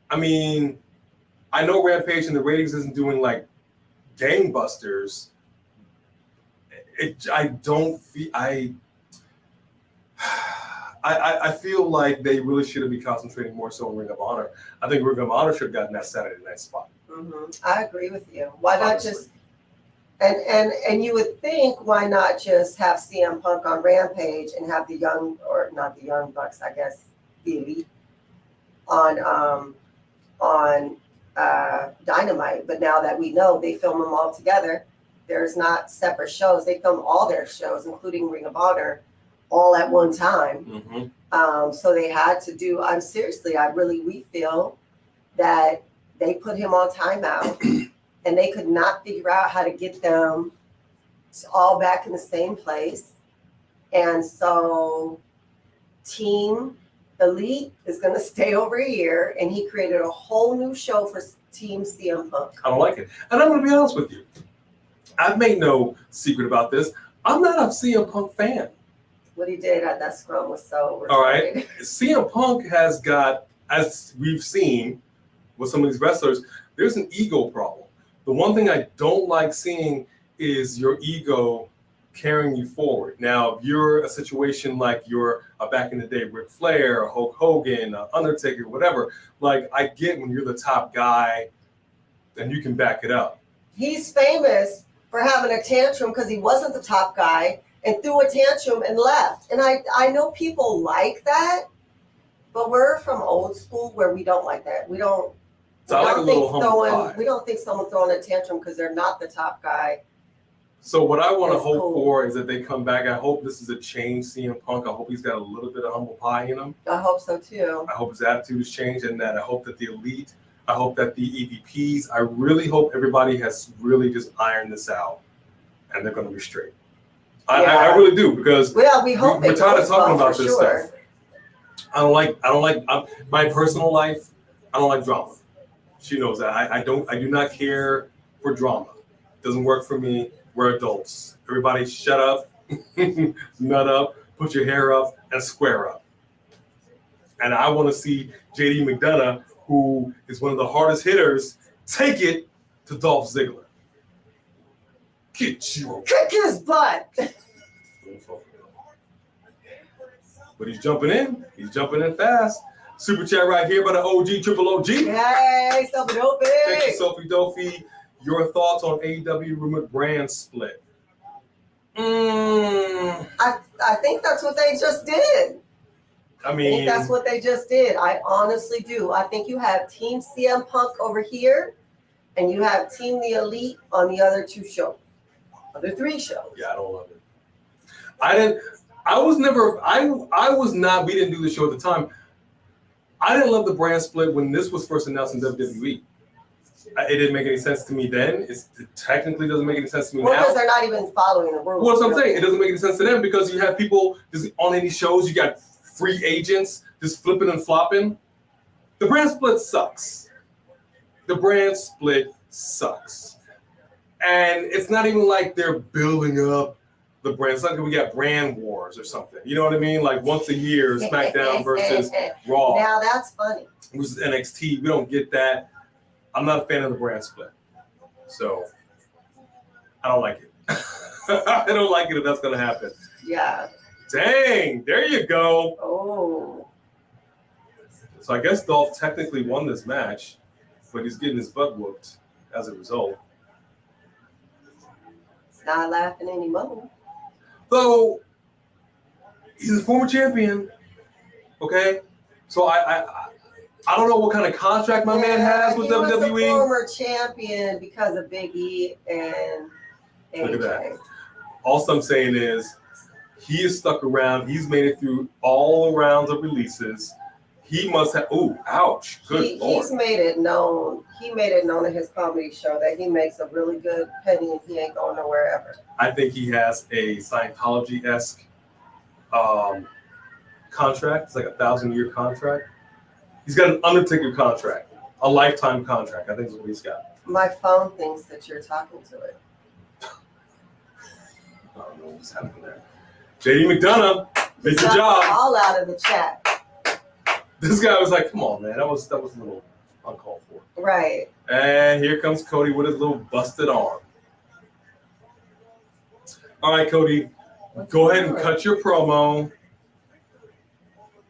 I mean, I know Rampage and the ratings isn't doing like gangbusters. I feel like they really should be concentrating more so on Ring of Honor. I think Ring of Honor should have gotten that Saturday night spot. Mm-hmm. I agree with you. Why not just? And you would think, why not just have CM Punk on Rampage and have the young, or not the Young Bucks, I guess, the Elite on Dynamite. But now that we know they film them all together, there's not separate shows. They film all their shows, including Ring of Honor, all at one time. Mm-hmm. So they had to do. We feel that they put him on timeout. And they could not figure out how to get them all back in the same place. And so Team Elite is going to stay over here. And he created a whole new show for Team CM Punk. I don't like it. And I'm going to be honest with you. I've made no secret about this. I'm not a CM Punk fan. What he did at that scrum was so all right. CM Punk has got, as we've seen with some of these wrestlers, there's an ego problem. The one thing I don't like seeing is your ego carrying you forward. Now, if you're a situation like you're back in the day, Ric Flair, Hulk Hogan, Undertaker, whatever, like I get when you're the top guy and you can back it up. He's famous for having a tantrum because he wasn't the top guy and threw a tantrum and left. And I know people like that, but we're from old school where we don't like that. We don't think someone throwing a tantrum because they're not the top guy. So what I want to hope for is that they come back. I hope this is a change, CM Punk. I hope he's got a little bit of humble pie in him. I hope so too. I hope his attitude has changed, and that I hope that the Elite, I hope that the EVPs, I really hope everybody has really just ironed this out, and they're going to be straight. I really do, because we hope we're tired of talking about this stuff. I don't like my personal life. I don't like drama. She knows that. I do not care for drama. It doesn't work for me. We're adults. Everybody shut up, nut up, put your hair up, and square up. And I want to see JD McDonough, who is one of the hardest hitters, take it to Dolph Ziggler. Kick his butt. But he's jumping in. He's jumping in fast. Super chat right here by the OG, Triple OG. Hey, Sophie Dopey. Thank you, Sophie Dopey. Your thoughts on AEW rumored brand split? I think that's what they just did. I think that's what they just did. I honestly do. I think you have Team CM Punk over here, and you have Team The Elite on the other two shows. Other three shows. Yeah, I don't love it. We didn't do the show at the time. I didn't love the brand split when this was first announced in WWE. It didn't make any sense to me then. It technically doesn't make any sense to me now. Because they're not even following the rules. Well, that's what I'm saying. It doesn't make any sense to them because you have people just on any shows. You got free agents just flipping and flopping. The brand split sucks. And it's not even like they're building up the brand. It's not like we got brand wars or something. You know what I mean? Like once a year, SmackDown versus Raw. Now that's funny. Versus NXT. We don't get that. I'm not a fan of the brand split. So I don't like it. I don't like it if that's going to happen. Yeah. Dang. There you go. Oh. So I guess Dolph technically won this match, but he's getting his butt whooped as a result. Not laughing anymore. So he's a former champion. Okay. So I don't know what kind of contract my man has with WWE. He was a former champion because of Big E and AJ. Look at that. All I'm saying is he is stuck around. He's made it through all rounds of releases. He must have. Ooh, ouch! Good Lord. He's made it known. He made it known in his comedy show that he makes a really good penny and he ain't going nowhere ever. I think he has a Scientology-esque contract. It's like a 1,000-year contract. He's got an Undertaker contract, a lifetime contract. I think is what he's got. My phone thinks that you're talking to it. I don't know what's happening there. JD McDonough did your job. All out of the chat. This guy was like, "Come on, man, that was a little uncalled for." Right. And here comes Cody with his little busted arm. All right, Cody, go ahead and cut your promo.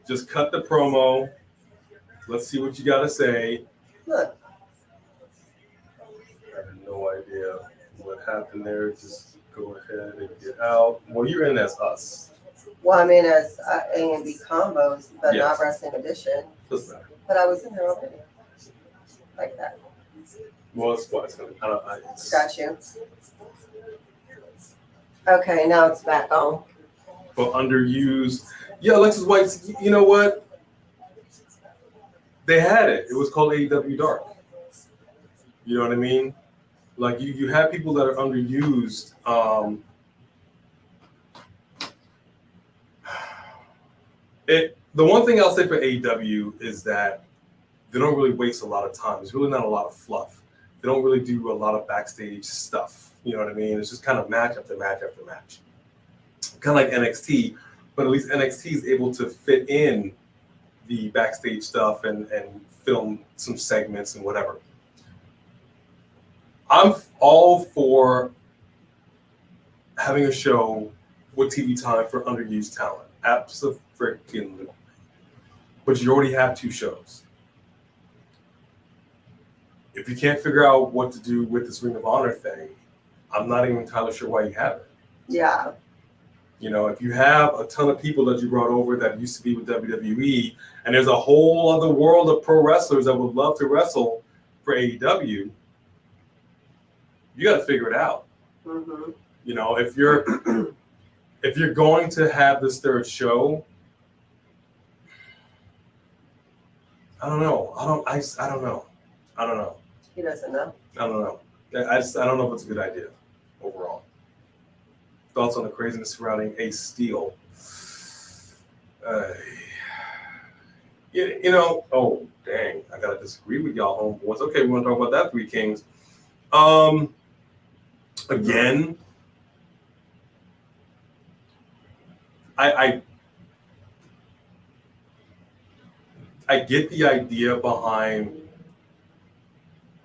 Just cut the promo. Let's see what you got to say. Look. I have no idea what what happened there. Just go ahead and get out. Well, you're in as us. Well, I'm in as A and B combos, but Yes. not wrestling edition. Doesn't matter. But I was in there already. Like that. Well, it's what it's gonna. Got you. Okay, now it's back on. But underused. Yeah, Alexis White. You know what? They had it. It was called AEW Dark. You know what I mean? Like you have people that are underused. The one thing I'll say for AEW is that they don't really waste a lot of time. There's really not a lot of fluff. They don't really do a lot of backstage stuff. You know what I mean? It's just kind of match after match after match. Kind of like NXT, but at least NXT is able to fit in the backstage stuff and film some segments and whatever. I'm all for having a show with TV time for underused talent. Absolutely. But you already have 2 shows. If you can't figure out what to do with this Ring of Honor thing, I'm not even entirely sure why you have it. Yeah. You know, if you have a ton of people that you brought over that used to be with WWE, and there's a whole other world of pro wrestlers that would love to wrestle for AEW, you got to figure it out. Mm-hmm. You know, if you're going to have this third show, I don't know. I don't know. He doesn't know. I don't know. I don't know if it's a good idea overall. Thoughts on the craziness surrounding Ace Steel? You know, oh dang, I gotta disagree with y'all, homeboys. Okay, we want to talk about that 3 Kings. Again, I get the idea behind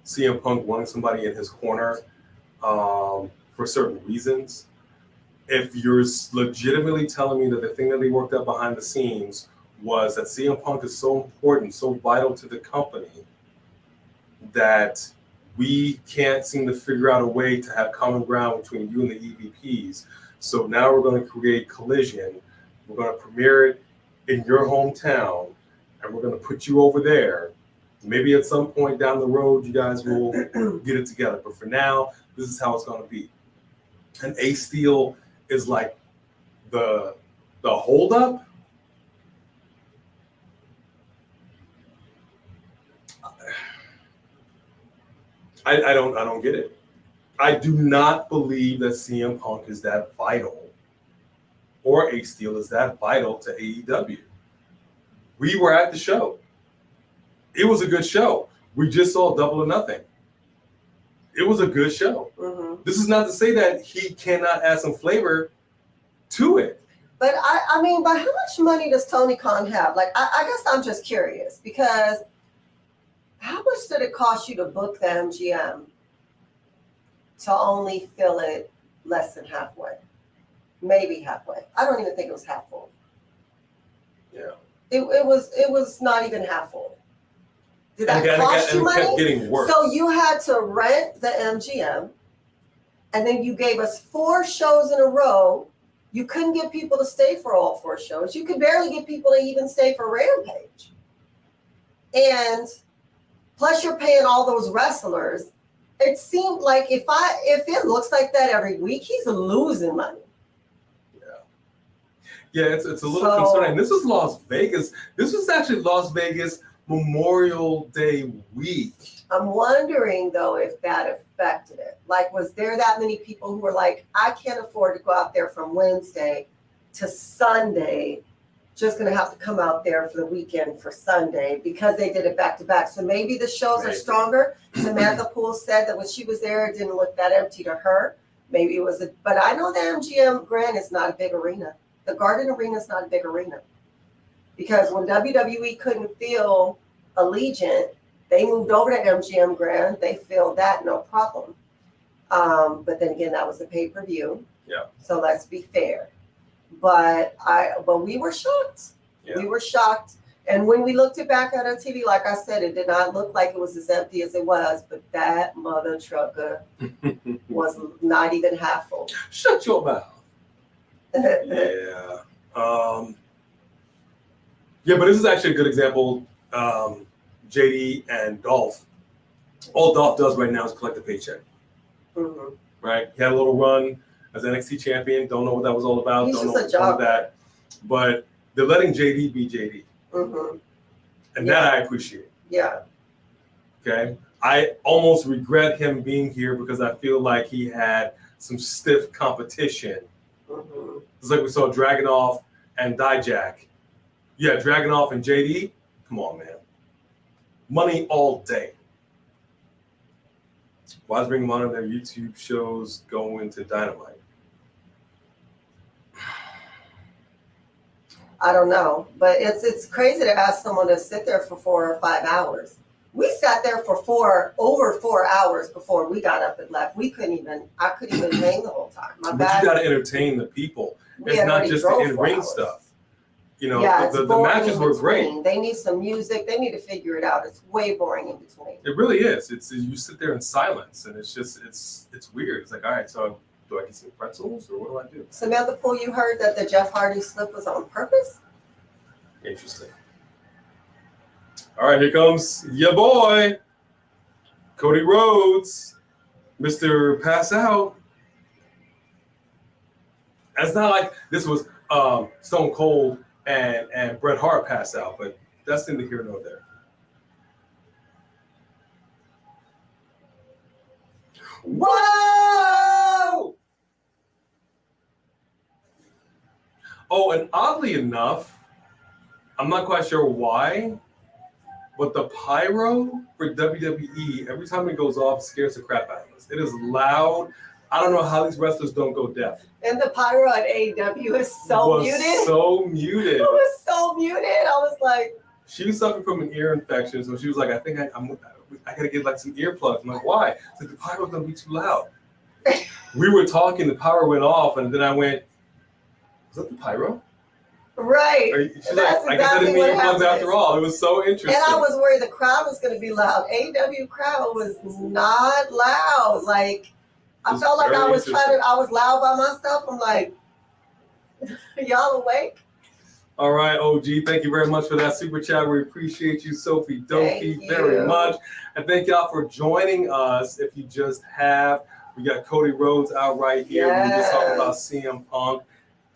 CM Punk wanting somebody in his corner for certain reasons. If you're legitimately telling me that the thing that they worked out behind the scenes was that CM Punk is so important, so vital to the company, that we can't seem to figure out a way to have common ground between you and the EVPs. So now we're going to create Collision. We're going to premiere it in your hometown, and we're going to put you over there. Maybe at some point down the road, you guys will get it together. But for now, this is how it's going to be. And Ace Steel is like the holdup. I don't get it. I do not believe that CM Punk is that vital, or Ace Steel is that vital to AEW. We were at the show. It was a good show. We just saw Double or Nothing. It was a good show. Mm-hmm. This is not to say that he cannot add some flavor to it. But I mean, but how much money does Tony Khan have? Like, I guess I'm just curious, because how much did it cost you to book the MGM to only fill it less than halfway? Maybe halfway. I don't even think it was half full. Yeah. It was not even half full. Did that cost you money? It kept getting worse. So you had to rent the MGM, and then you gave us 4 shows in a row. You couldn't get people to stay for all 4 shows. You could barely get people to even stay for Rampage. And plus you're paying all those wrestlers. It seemed like if it looks like that every week, he's losing money. Yeah, it's a little concerning. This is Las Vegas. This was actually Las Vegas Memorial Day week. I'm wondering, though, if that affected it. Like, was there that many people who were like, I can't afford to go out there from Wednesday to Sunday, just going to have to come out there for the weekend for Sunday, because they did it back to back. So maybe the shows are stronger. Samantha Poole said that when she was there, it didn't look that empty to her. Maybe it was but I know the MGM Grand is not a big arena. The Garden Arena is not a big arena, because when WWE couldn't fill Allegiant, they moved over to MGM Grand. They filled that, no problem. But then again, that was a pay-per-view. Yeah. So let's be fair. But we were shocked. Yeah. We were shocked. And when we looked it back at our TV, like I said, it did not look like it was as empty as it was, but that mother trucker was not even half full. Shut your mouth. Yeah. Yeah, but this is actually a good example. JD and Dolph. All Dolph does right now is collect a paycheck. Mm-hmm. Right? He had a little run as NXT champion. Don't know what that was all about. He's Don't just know a job. that. But they're letting JD be JD. Mm-hmm. And that I appreciate. Yeah. Okay? I almost regret him being here because I feel like he had some stiff competition. Mm-hmm. It's like we saw Dragunov and Dijak. Yeah, Dragunov and JD. Come on, man. Money all day. Why is Ring of Honor their YouTube shows going to Dynamite? I don't know, but it's crazy to ask someone to sit there for 4 or 5 hours. We sat there for over 4 hours before we got up and left. I couldn't even hang the whole time. But you got to entertain the people. It's not just the in-ring stuff. You know, yeah, the matches were great. They need some music. They need to figure it out. It's way boring in between. It really is. It's you sit there in silence, and it's just it's weird. It's like, all right, so do I get some pretzels or what do I do? Samantha Poole, you heard that the Jeff Hardy slip was on purpose? Interesting. All right, here comes your boy, Cody Rhodes, Mr. Pass Out. It's not like this was Stone Cold and Bret Hart pass out, but that's neither here nor there. Whoa! Oh, and oddly enough, I'm not quite sure why, but the pyro for WWE, every time it goes off, scares the crap out of us. It is loud. I don't know how these wrestlers don't go deaf. And the pyro at AEW is so muted. So muted. It was so muted. I was like, she was suffering from an ear infection, so she was like, I think I gotta get like some earplugs. I'm like, why? So the pyro's gonna be too loud. We were talking, the power went off, and then I went, is that the pyro? Right. She's like, I guess I didn't need earplugs after all. It was so interesting. And I was worried the crowd was gonna be loud. AEW crowd was not loud. Like, I felt like I was loud by myself. I'm like, y'all awake? All right, OG, thank you very much for that super chat. We appreciate you, Sophie Dophie, very much. And thank y'all for joining us. If you just have, we got Cody Rhodes out right here. Yes. We were just talking about CM Punk,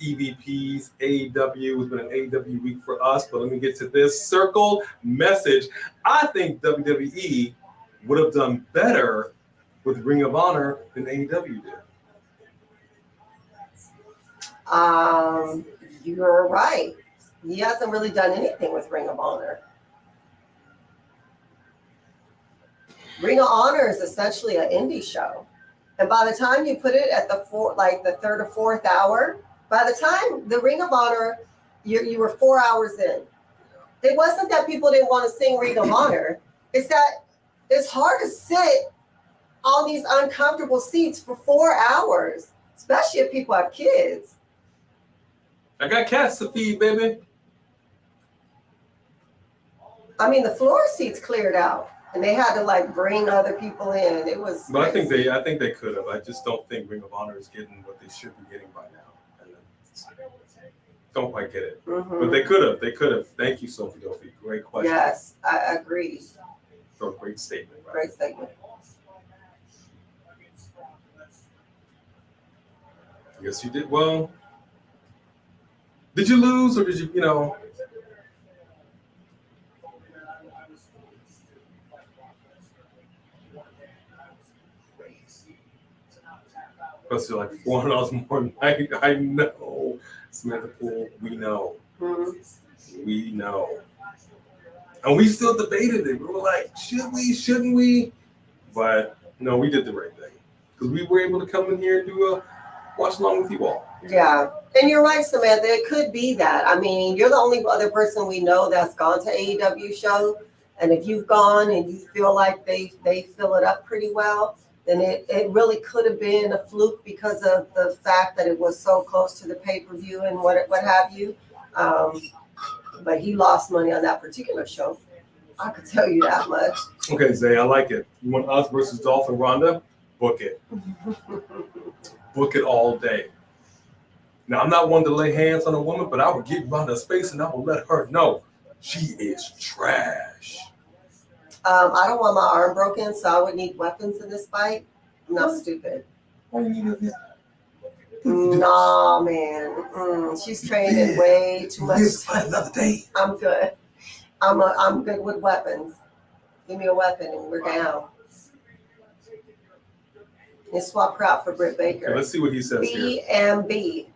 EVPs, AEW. It's been an AEW week for us, but let me get to this circle message. I think WWE would have done better with Ring of Honor than AEW did. You're right. He hasn't really done anything with Ring of Honor. Ring of Honor is essentially an indie show. And by the time you put it at the third or fourth hour, by the time the Ring of Honor, you were 4 hours in. It wasn't that people didn't want to sing Ring of Honor. It's that it's hard to sit on these uncomfortable seats for 4 hours, especially if people have kids. I got cats to feed, baby. I mean, the floor seats cleared out, and they had to bring other people in. It was. But crazy. I think they could have. I just don't think Ring of Honor is getting what they should be getting by now. And don't quite get it. Mm-hmm. But they could have. They could have. Thank you, Sophie Dophie. Great question. Yes, I agree. So great statement. Right? Great statement. Yes, you did. Well, did you lose or did you, Plus, you're like $400 more night. I know. Samantha Poole, we know. Mm-hmm. We know. And we still debated it. We were like, should we, shouldn't we? But no, we did the right thing. Because we were able to come in here and do a watch along with you all. Yeah. And you're right, Samantha. It could be that. I mean, you're the only other person we know that's gone to AEW show. And if you've gone and you feel like they fill it up pretty well, then it really could have been a fluke because of the fact that it was so close to the pay-per-view and what have you. but he lost money on that particular show. I could tell you that much. Okay, Zay, I like it. You want us versus Dolph and Ronda? Book it. Book it all day. Now, I'm not one to lay hands on a woman, but I would get Ronda's face and I will let her know she is trash. I don't want my arm broken, so I would need weapons in this fight. I'm not stupid. All you need is Nah, man. She's training way too much. Yes, fight another day. I'm good. I'm good with weapons. Give me a weapon and we're down. And swap her out for Britt Baker. Okay, let's see what he says here. BMB.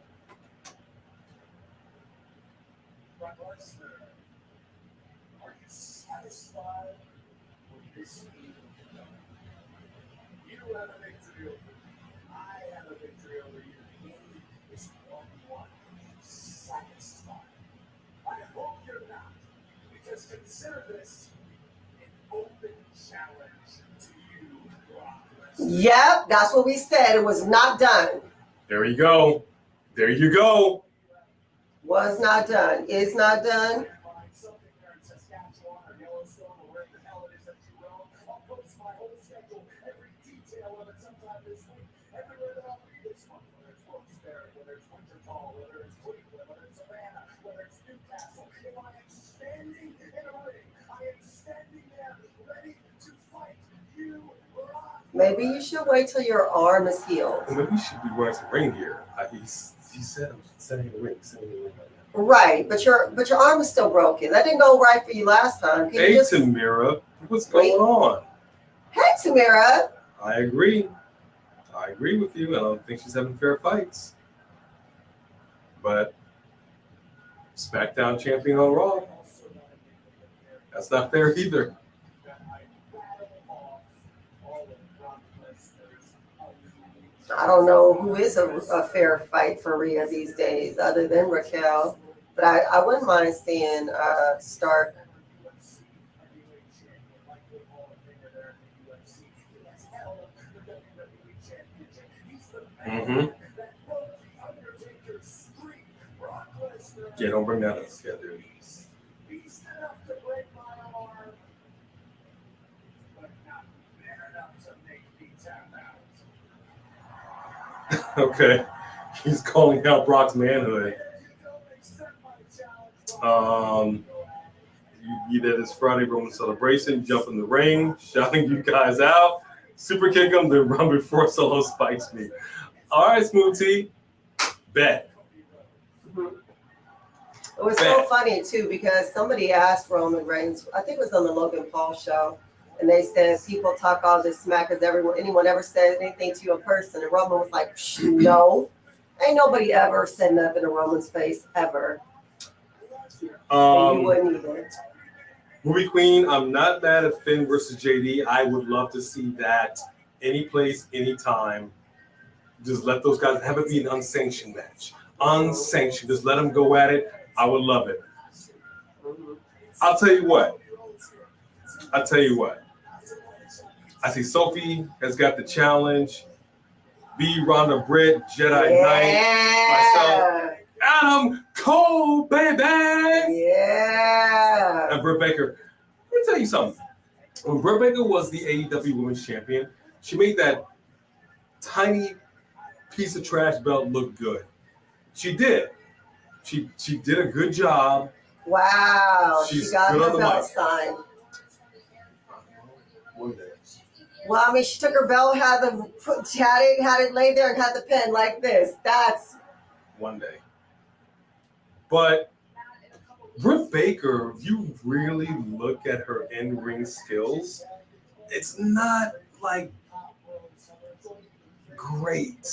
Consider this an open challenge to you, Brock. Yep, that's what we said. It was not done. There you go. There you go. Was not done. Is not done. Maybe you should wait till your arm is healed. Maybe you should be wearing some ring gear. He said I'm sending a ring. Right, but your arm is still broken. That didn't go right for you last time. Hey, Tamira, what's going on? Hey, Tamira. I agree. I agree with you. I don't think she's having fair fights. But SmackDown champion on Raw. That's not fair either. I don't know who is a fair fight for Rhea these days other than Raquel. But I wouldn't mind seeing Stark. Mm-hmm. Yeah, don't bring that up. Yeah, dude. Okay. He's calling out Brock's manhood. You did this Friday Roman celebration, jump in the ring, shouting you guys out, super kick him, then run before Solo spikes me. All right, Smooth T. Bet. It was so funny too because somebody asked Roman Reigns, I think it was on the Logan Paul show, and they said people talk all this smack. Has anyone ever said anything to you in person? And Roman was like, no, ain't nobody ever said nothing to Roman's face ever. And you wouldn't either. Movie Queen, I'm not mad at Finn versus JD. I would love to see that any place, anytime. Just let those guys have it be an unsanctioned match. Unsanctioned. Just let them go at it. I would love it. I'll tell you what. I see Sophie has got the challenge. B, Ronda Britt, Jedi Knight, myself, Adam Cole, baby. Yeah. And Britt Baker. Let me tell you something. When Britt Baker was the AEW Women's Champion, she made that tiny piece of trash belt look good. She did. She did a good job. Wow. She's she got good her on the belt mic. signed. One day. Well, I mean, she took her belt, had it laid there, and had the pen like this. That's One day. But Britt Baker, if you really look at her in-ring skills, it's not like great.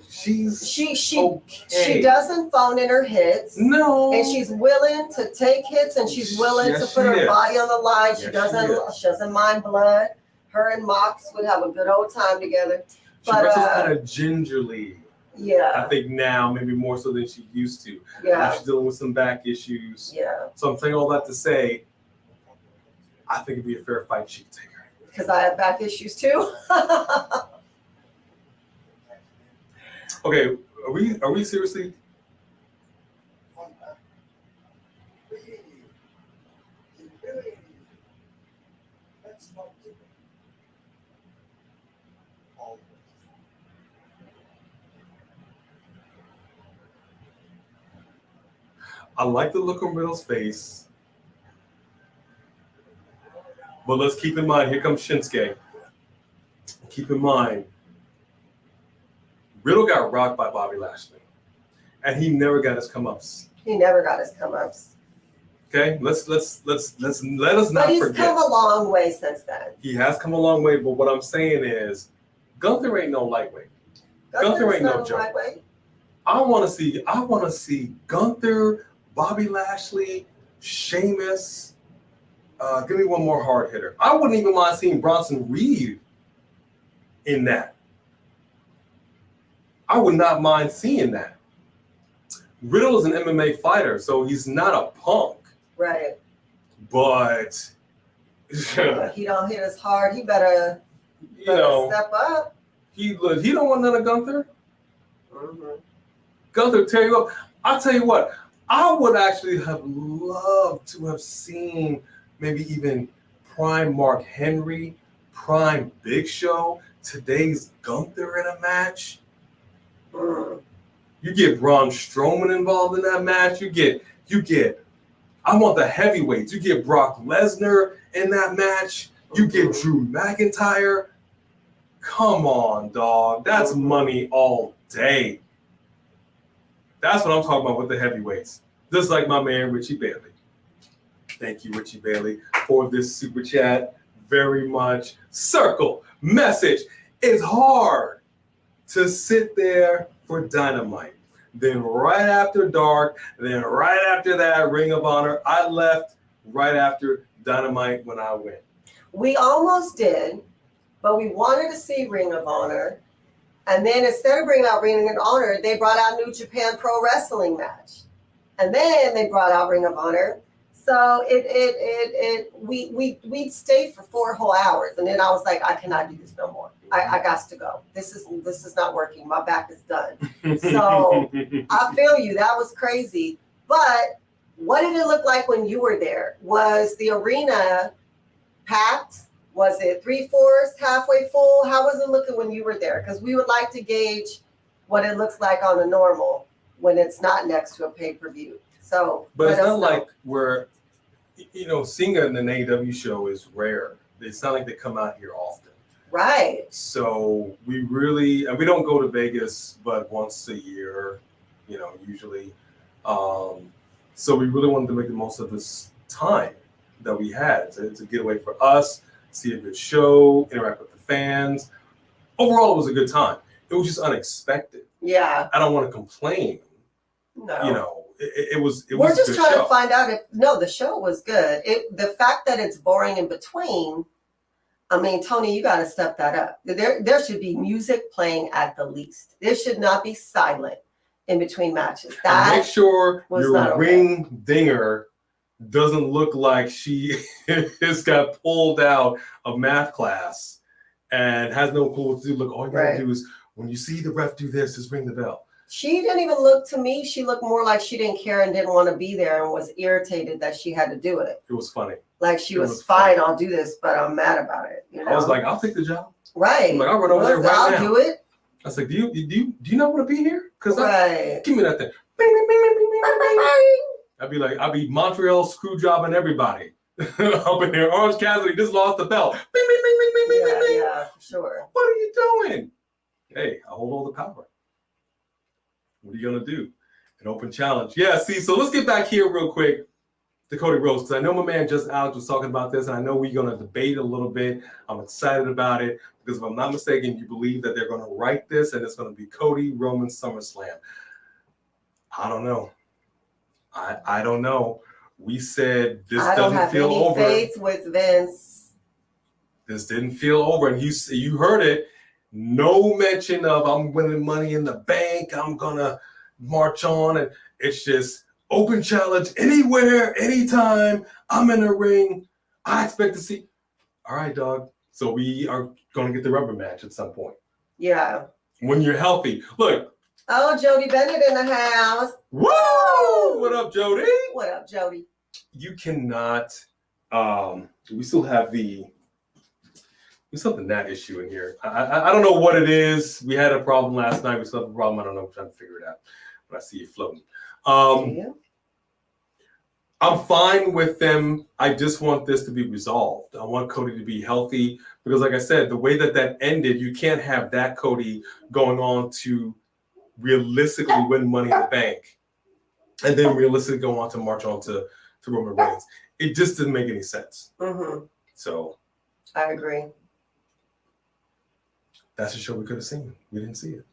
she okay. She doesn't phone in her hits. No. And she's willing to take hits, and she's willing to put her body on the line. She doesn't mind blood. Her and Mox would have a good old time together. She wrestles kind of gingerly. Yeah. I think now, maybe more so than she used to. Yeah. She's dealing with some back issues. Yeah. So I'm saying all that to say, I think it'd be a fair fight. She could take her. Because I have back issues too. Okay, are we seriously? I like the look on Riddle's face. But let's keep in mind, here comes Shinsuke. Keep in mind, Riddle got rocked by Bobby Lashley. And he never got his come-ups. He never got his come-ups. Okay? Let us not But he's forget. come a long way since then. He has come a long way, but what I'm saying is, Gunther ain't no lightweight. Gunther ain't no joke. I want to see Gunther, Bobby Lashley, Sheamus. Give me one more hard hitter. I wouldn't even mind seeing Bronson Reed in that. I would not mind seeing that. Riddle is an MMA fighter, so he's not a punk. Right. But he don't hit us hard. He better step up. He don't want none of Gunther. Mm-hmm. Gunther tear you up. I'll tell you what. I would actually have loved to have seen maybe even prime Mark Henry, prime Big Show, today's Gunther in a match. Mm. You get Braun Strowman involved in that match. You get. I want the heavyweights. You get Brock Lesnar in that match. You get Drew McIntyre. Come on, dog. That's money all day. That's what I'm talking about with the heavyweights. Just like my man Richie Bailey. Thank you, Richie Bailey, for this super chat. Very much. Circle message. It's hard to sit there for Dynamite. Then right after Dark, then right after that, Ring of Honor. I left right after Dynamite when I went. We almost did, but we wanted to see Ring of Honor. And then instead of bringing out Ring of Honor, they brought out New Japan Pro Wrestling match. And then they brought out Ring of Honor. So we stayed for 4 whole hours. And then I was like, I cannot do this no more. I got to go. This is not working. My back is done. So I feel you. That was crazy. But what did it look like when you were there? Was the arena packed? Was it 3/4, halfway full? How was it looking when you were there? Because we would like to gauge what it looks like on a normal when it's not next to a pay-per-view. So, but it's not like we're, seeing an AEW show is rare. It's not like they come out here often. Right. So we don't go to Vegas but once a year, usually. So we really wanted to make the most of this time that we had to get away for us, see a good show, interact with the fans. Overall, it was a good time. It was just unexpected. Yeah. I don't want to complain. No. It was. We're just trying to find out the show was good. The fact that it's boring in between. I mean, Tony, you got to step that up. There should be music playing at the least. There should not be silent in between matches. And make sure your ring okay. dinger doesn't look like she just got pulled out of math class and has no clue what to do. Look, all you gotta do is when you see the ref do this, just ring the bell. She didn't even look to me. She looked more like she didn't care and didn't want to be there and was irritated that she had to do it. It was funny. Like she was fine, I'll do this, but I'm mad about it. I was like, I'll take the job. Right. I'm like, I'll run over there right now. I'll do it. I was like, do you not want to be here? Because give me that thing. Bing, bing, bing, bing, bing, bing, bing. I'd be Montreal screw jobbing everybody. Up in there. Orange Cassidy just lost the belt. Bing, bing, bing, bing, bing, bing, bing, bing. Yeah, for sure. What are you doing? Hey, I hold all the power. What are you gonna do? An open challenge. Yeah, see, so let's get back here real quick to Cody Rhodes, because I know my man Just Alex was talking about this, and I know we're gonna debate a little bit. I'm excited about it, because if I'm not mistaken, you believe that they're gonna write this and it's gonna be Cody Roman SummerSlam. I don't know. I don't know. We said this doesn't feel over. I don't have any faith with Vince. This didn't feel over, and you heard it. No mention of I'm winning Money in the Bank. I'm gonna march on, and it's just open challenge anywhere, anytime. I'm in the ring. I expect to see. All right, dog. So we are gonna get the rubber match at some point. Yeah. When you're healthy. Look. Oh, Jody Bennett in the house. Woo! What up, Jody? What up, Jody? You cannot. We still have the gnat issue in here. I don't know what it is. We had a problem last night. We still have a problem. I don't know. I'm trying to figure it out. But I see it floating. I'm fine with them. I just want this to be resolved. I want Cody to be healthy because, like I said, the way that ended, you can't have that Cody going on to realistically win Money in the Bank and then realistically go on to march on to Roman Reigns. It just didn't make any sense. Mm-hmm. So I agree. that's a show we could have seen. We didn't see it.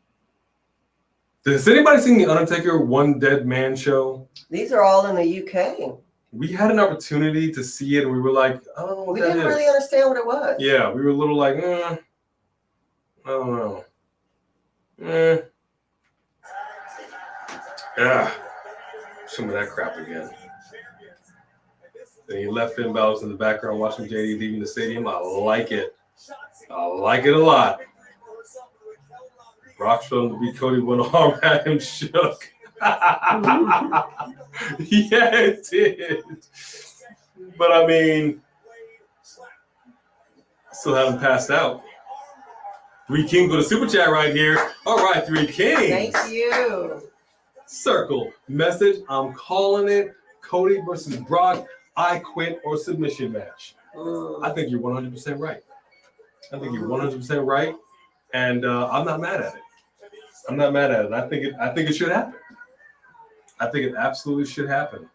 Has anybody seen the Undertaker One Dead Man show? These are all in the UK. We had an opportunity to see it, and we were like, I don't know what We that didn't is. really understand what it was. Yeah, we were a little like, I don't know. Show me that crap again. Then he left Finn Balor in the background watching JD leaving the stadium. I like it. I like it a lot. Brock showed him to beat Cody when arm had him shook. Yeah, it did. But I mean, still haven't passed out. 3 Kings with a super chat right here. All right, 3 Kings. Thank you. Circle message. I'm calling it Cody versus Brock. I quit or submission match. I think you're 100% right. I think you're 100% right, and I'm not mad at it. I'm not mad at it. I think it should happen. I think it absolutely should happen.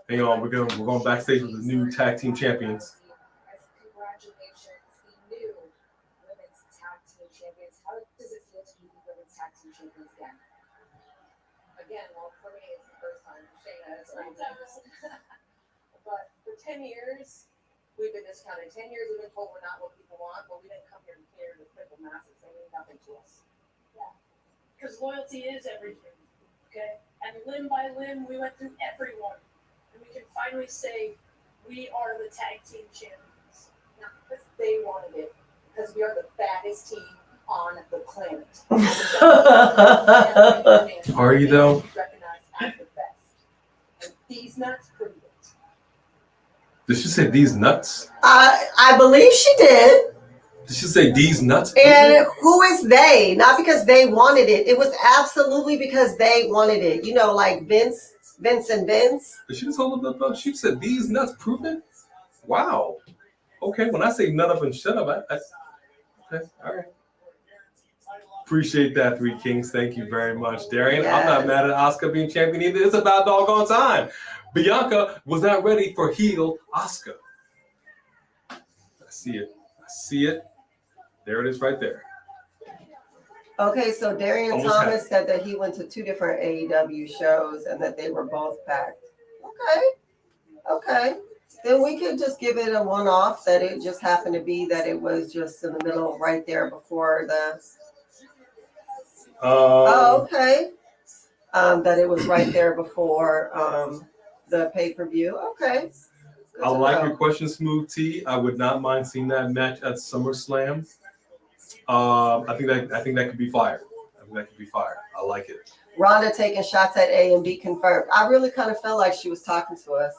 Hang on, we're going backstage with the new tag team champions. Congratulations, the new women's tag team champions. How does it feel to be women's tag team champions again? Again, well, for me, it's the first time. Shayna, it's right there. But for 10 years, we've been discounted. 10 years, we've been told we're not what people want, but we didn't come here to care to cripple masses. They mean nothing to us. Because loyalty is everything, okay? And limb by limb, we went through everyone. And we can finally say, we are the tag team champions. Not because they wanted it, because we are the baddest team on the planet. Are you, though? Recognized as the best. And these nuts prove it. Did she say these nuts? I believe she did. Did she say these nuts? And who is they? Not because they wanted it. It was absolutely because they wanted it. You know, like Vince and Vince. Did she just hold up the She said these nuts prove it? Wow. Okay, when I say nut up and shut up, okay, all right. Appreciate that, 3 Kings. Thank you very much, Darian. Yes. I'm not mad at Asuka being champion either. It's about doggone time. Bianca was not ready for heel Asuka. I see it. There it is right there. Okay, so Darian Almost Thomas said that he went to 2 different AEW shows and that they were both packed. Okay. Then we could just give it a one-off that it just happened to be that it was just in the middle right there before the... okay. That it was right there before the pay-per-view. Okay. Good I to like know. your question, Smooth T. I would not mind seeing that match at SummerSlam. I think that could be fire. I like it. Rhonda taking shots at A and B confirmed. I really kind of felt like she was talking to us.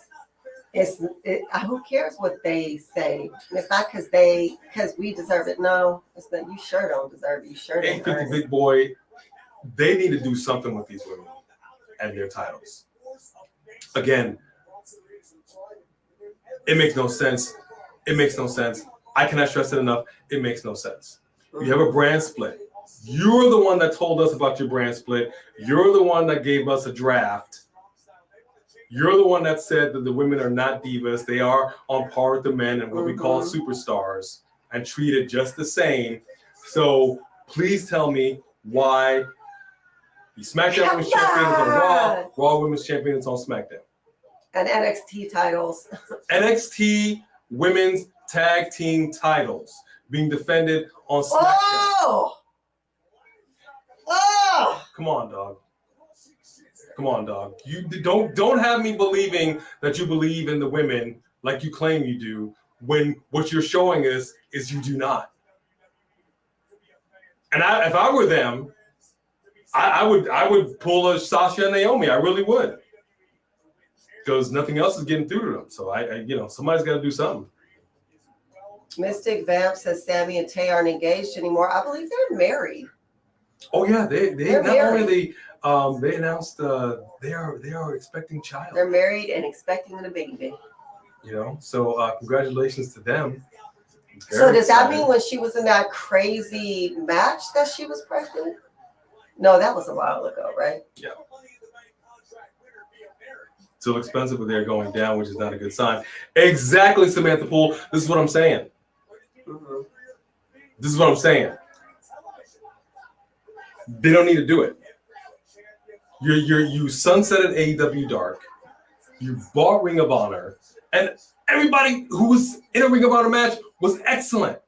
Who cares what they say? It's not because we deserve it. No, it's that you sure don't deserve it. You sure don't 850 earn it. Big Boy, they need to do something with these women and their titles. Again, it makes no sense. I cannot stress it enough. It makes no sense. You have a brand split. You're the one that told us about your brand split. You're the one that gave us a draft. You're the one that said that the women are not divas. They are on par with the men and what we call superstars and treated just the same. So please tell me why the SmackDown Women's Champion is on Raw, Raw Women's Champion is on SmackDown. And NXT titles. NXT Women's Tag Team titles being defended on SmackDown. Oh! Come on, dog. You don't have me believing that you believe in the women like you claim you do when what you're showing us is you do not. And if I were them, I would pull a Sasha and Naomi. I really would. Because nothing else is getting through to them. So somebody's got to do something. Mystic Vamp says Sammy and Tay aren't engaged anymore. I believe they're married. Oh yeah, they They're not married. only they announced they are expecting child. They're married and expecting a baby. You know, so congratulations to them. So Very does that excited. mean when she was in that crazy match that she was pregnant? No, that was a while ago, right? Yeah. Still expensive, but they're going down, which is not a good sign. Exactly, Samantha Poole. This is what I'm saying. Mm-hmm. This is what I'm saying. They don't need to do it. You sunsetted AEW Dark. You bought Ring of Honor, and everybody who was in a Ring of Honor match was excellent.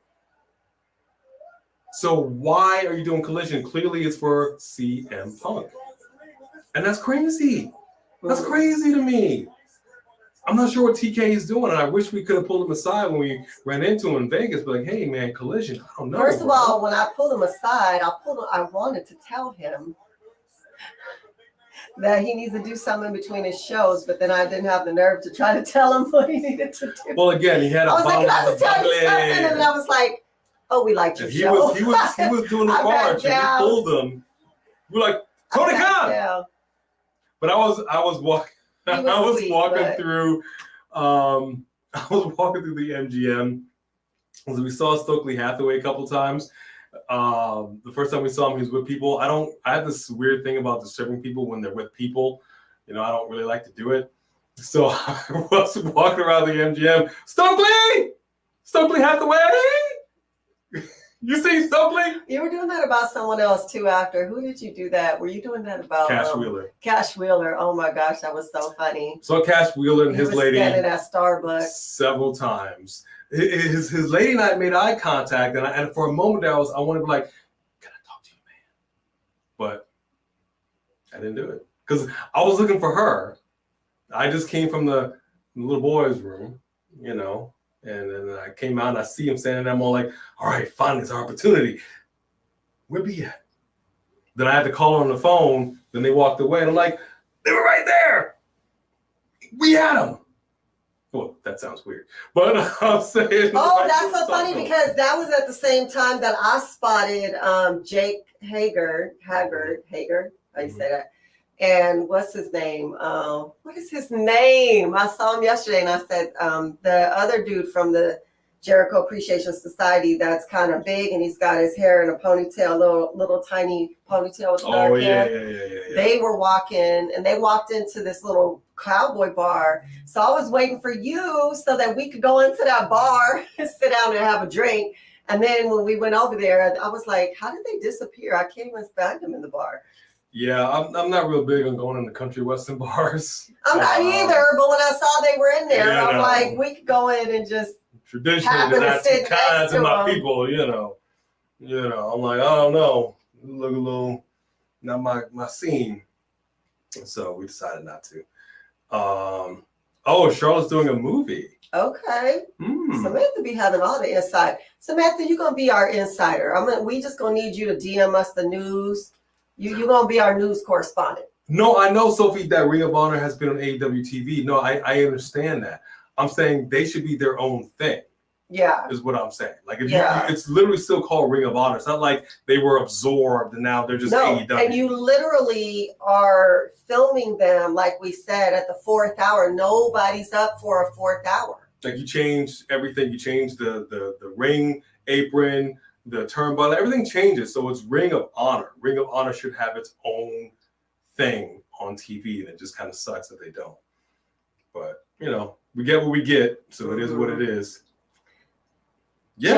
So why are you doing Collision? Clearly, it's for CM Punk, and that's crazy. That's crazy to me. I'm not sure what TK is doing, and I wish we could have pulled him aside when we ran into him in Vegas. But like, hey, man, Collision. I don't know. First of all, when I pulled him aside, I wanted to tell him that he needs to do something between his shows, but then I didn't have the nerve to try to tell him what he needed to do. Well, again, he had a I was like, can I just tell you bubbly. something? And then I was like, oh, we liked your He show. was doing the I march, backed and we down. pulled him. We're like, Tony Khan. Yeah. But I was walking. He was I was sweet, walking but- through. I was walking through the MGM. So we saw Stokely Hathaway a couple times. The first time we saw him, he was with people. I have this weird thing about disturbing people when they're with people. You know, I don't really like to do it. So I was walking around the MGM. Stokely Hathaway. You see Stokely? You were doing that about someone else too after. Who did you do that? Were you doing that about? Cash Wheeler. Cash Wheeler. Oh my gosh, that was so funny. Saw Cash Wheeler and He his was lady standing at Starbucks. several times. His lady and I made eye contact, and for a moment there, I wanted to be like, "Can I talk to you, man?" But I didn't do it because I was looking for her. I just came from the little boy's room, you know, and then I came out and I see him standing there. I'm all like, "All right, finally, it's our opportunity. Where be at?" Then I had to call on the phone. Then they walked away, and I'm like, "They were right there. We had them." Well, that sounds weird, but I'm saying. Oh, that's so funny because that was at the same time that I spotted Jake Hager. How you say that? And what's his name? What is his name? I saw him yesterday, and I said the other dude from the Jericho Appreciation Society that's kind of big, and he's got his hair in a ponytail, little tiny ponytail with dark hair. Yeah. They were walking, and they walked into this little cowboy bar. So I was waiting for you so that we could go into that bar and sit down and have a drink. And then when we went over there, I was like, how did they disappear? I can't even find them in the bar. Yeah, I'm not real big on going in the country western bars. I'm not either, but when I saw they were in there, Yeah, I'm no. like, we could go in and just Traditionally, happen they're to not too sit kind next to to my them. people, you know. I'm like, I don't know. Look a little, not my scene. So we decided not to. Charlotte's doing a movie. Okay. Samantha be having all the insight. Samantha, you're gonna be our insider. We just gonna need you to DM us the news. You're gonna be our news correspondent. No, I know, Sophie, that Ring of Honor has been on AEW TV. No, I understand that. I'm saying they should be their own thing. Yeah. Is what I'm saying. Like, if Yeah. it's literally still called Ring of Honor. It's not like they were absorbed and now they're just AEW. And you literally are filming them, like we said, at the 4th hour. Nobody's up for a 4th hour. Like, you changed everything. You changed the ring apron, the turnbuckle. Everything changes. So it's Ring of Honor. Ring of Honor should have its own thing on TV, and it just kind of sucks that they don't. But, we get what we get, so it is what it is. Yeah,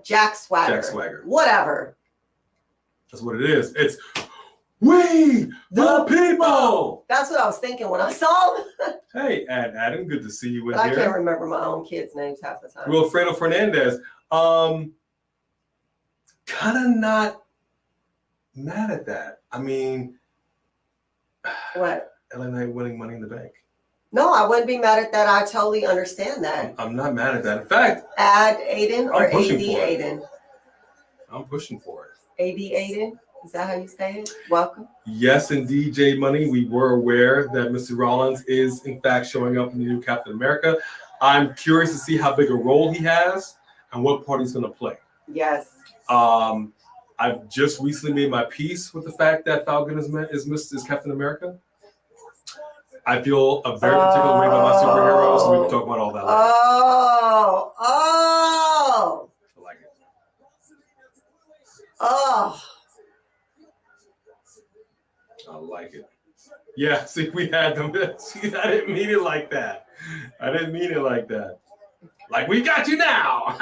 Jack Swagger. Whatever. That's what it is. It's we the people. That's what I was thinking when I saw him. Hey, Adam, good to see you in But here. I can't remember my own kids' names half the time. Wilfredo Fernandez. Kind of not mad at that. I mean, what? LA Knight winning Money in the Bank. No, I wouldn't be mad at that. I totally understand that. I'm not mad at that. In fact, Add Aiden or AD Aiden? Aiden? I'm pushing for it. AD Aiden? Is that how you say it? Welcome. Yes, indeed, J Money. We were aware that Mr. Rollins is, in fact, showing up in the new Captain America. I'm curious to see how big a role he has and what part he's going to play. Yes. I I've just recently made my peace with the fact that Falcon is Captain America. I feel a very particular way about my superhero, so we can talk about all that later. Oh. I like it. Oh. I like it. Yeah, see, we had them. See, I didn't mean it like that. Like, we got you now.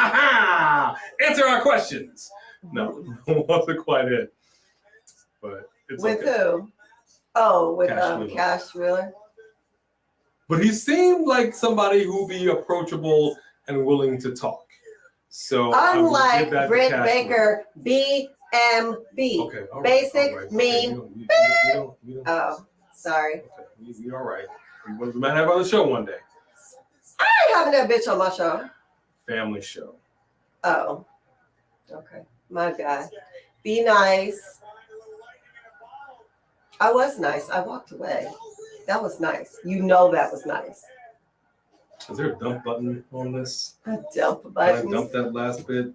Answer our questions. No, wasn't quite it. But it's With okay. who? Oh, with Cash Wheeler. Wheeler. But he seemed like somebody who'd be approachable and willing to talk. So unlike Britt Cash Baker, BMB. Okay, all right, Basic, all right. mean. We don't. Oh, sorry. Okay, we all right. We might have on the show one day. I ain't having that bitch on my show. Family show. Oh, okay. My bad. Be nice. I was nice. I walked away. That was nice. You know that was nice. Is there a dump button on this? A dump Can button. I dump that last bit?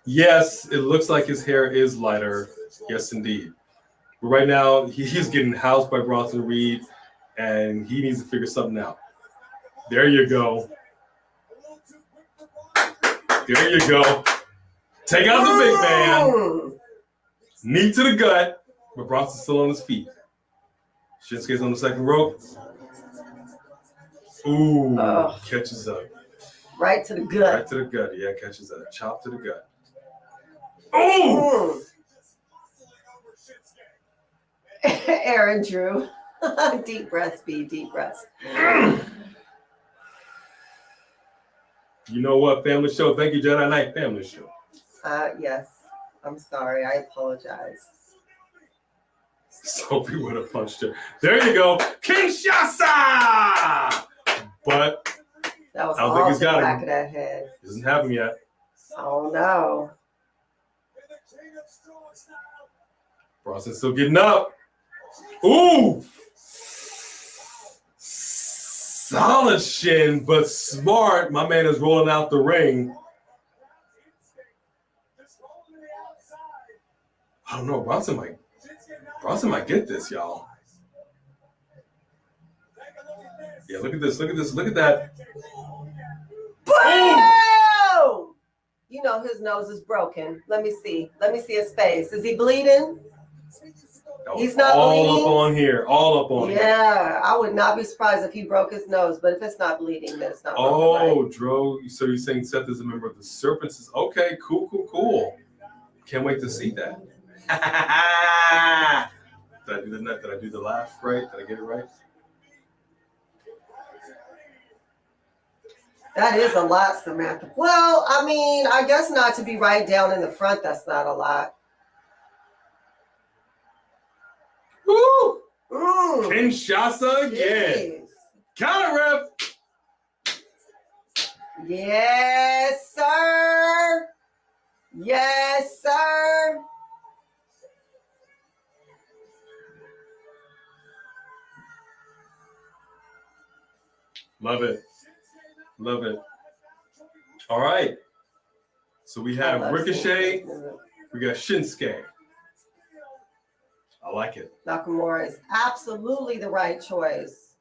Yes, it looks like his hair is lighter. Yes, indeed. But right now, he's getting housed by Bronson Reed, and he needs to figure something out. There you go. There you go. Take out the big man. Knee to the gut, but Bronson's still on his feet. Shinsuke's on the second rope. Ooh, catches up. Right to the gut. Right to the gut. Yeah, catches up. Chop to the gut. Ooh! Aaron Drew. Deep breaths, B. Deep breaths. You know what? Family show. Thank you, Jedi Knight. Family show. Yes. I'm sorry. I apologize. Sophie would have punched her. There you go. Kinshasa! But That was I don't all think he's the got back him. of that head. Doesn't have him yet. Oh, no. Bronson's still getting up. Ooh! Solid shin, but smart. My man is rolling out the ring. I don't know. Bronson might get this, y'all. Yeah, look at this. Look at this. Look at that. Boom! You know his nose is broken. Let me see. Let me see his face. Is he bleeding? He's not all bleeding? up on here. All up on here. Yeah, I would not be surprised if he broke his nose, but if it's not bleeding, then it's not broken, Oh, right? Dro. So you're saying Seth is a member of the Serpents? Okay, cool. Can't wait to see that. Did I do the laugh right? Did I get it right? That is a lot, Samantha. Well, I mean, I guess not to be right down in the front. That's not a lot. Woo! Mm. Kinshasa again. Jeez. Counter ref. Yes, sir. Yes, sir. Love it. All right. So we have Ricochet. We got Shinsuke. I like it. Nakamura is absolutely the right choice.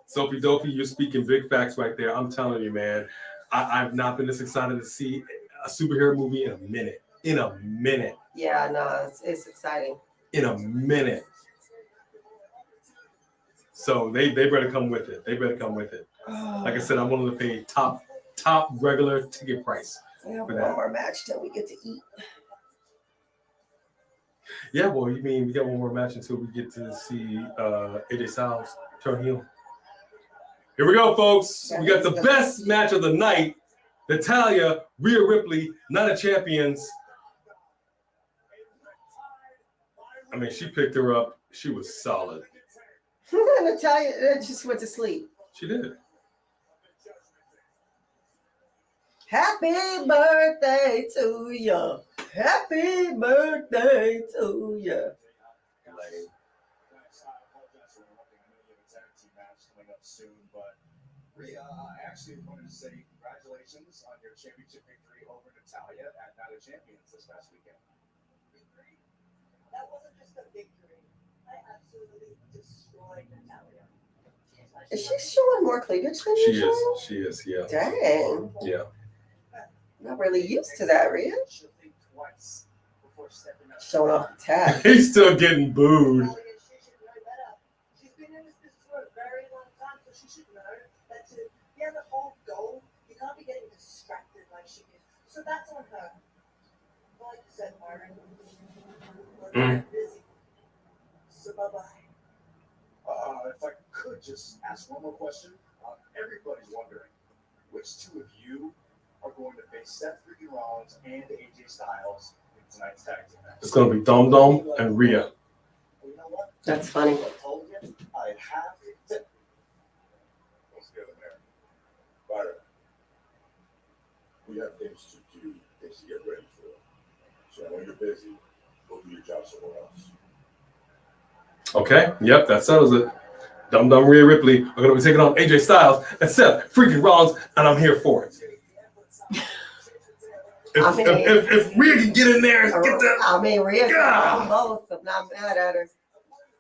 Sophie Dopey, you're speaking big facts right there. I'm telling you, man. I've not been this excited to see a superhero movie in a minute. Yeah, no, it's exciting. In a minute. So they better come with it. Like I said, I'm willing to pay top regular ticket price. We have for one that. more match till we get to eat. Yeah, well, you mean we got one more match until we get to see AJ Styles turn heel. Here we go, folks. We got the best match of the night. Natalya, Rhea Ripley, Night of Champions. I mean, she picked her up. She was solid. Natalya just went to sleep. She did. Happy birthday to you. Happy birthday to you. Rhea, I actually wanted to say congratulations. congratulations on your championship victory over Natalia at Night of Champions this past weekend. Victory? That wasn't just a victory. I absolutely destroyed Natalia. Is she showing more cleavage than She usual? is. She is. Yeah. Dang. Yeah. Not really used to that, Rhea. She'll think twice before stepping up. Showing off the tag. He's still getting booed. Natalia, she should know better. She's been in this business for a very long time, so she should know that to be able to hold gold, you can't be getting distracted like she did. So that's on her. Like you said, Myron, we're very busy. So bye-bye. If I could just ask one more question, everybody's wondering which two of you are going to face Seth Freakin Rollins and AJ Styles in tonight's tag team match. It's gonna be Dum Dum and Rhea. Well, you know what? That's funny. I told you I have to. What's the other man? Byron. We have things to do, things to get ready for. So when you're busy, go do your job somewhere else. Okay. Yep. That settles it. Dum Dum Rhea Ripley are gonna be taking on AJ Styles and Seth Freakin Rollins, and I'm here for it. If Rhea can get in there and get that. I mean, Rhea God. can both. I'm not mad at her.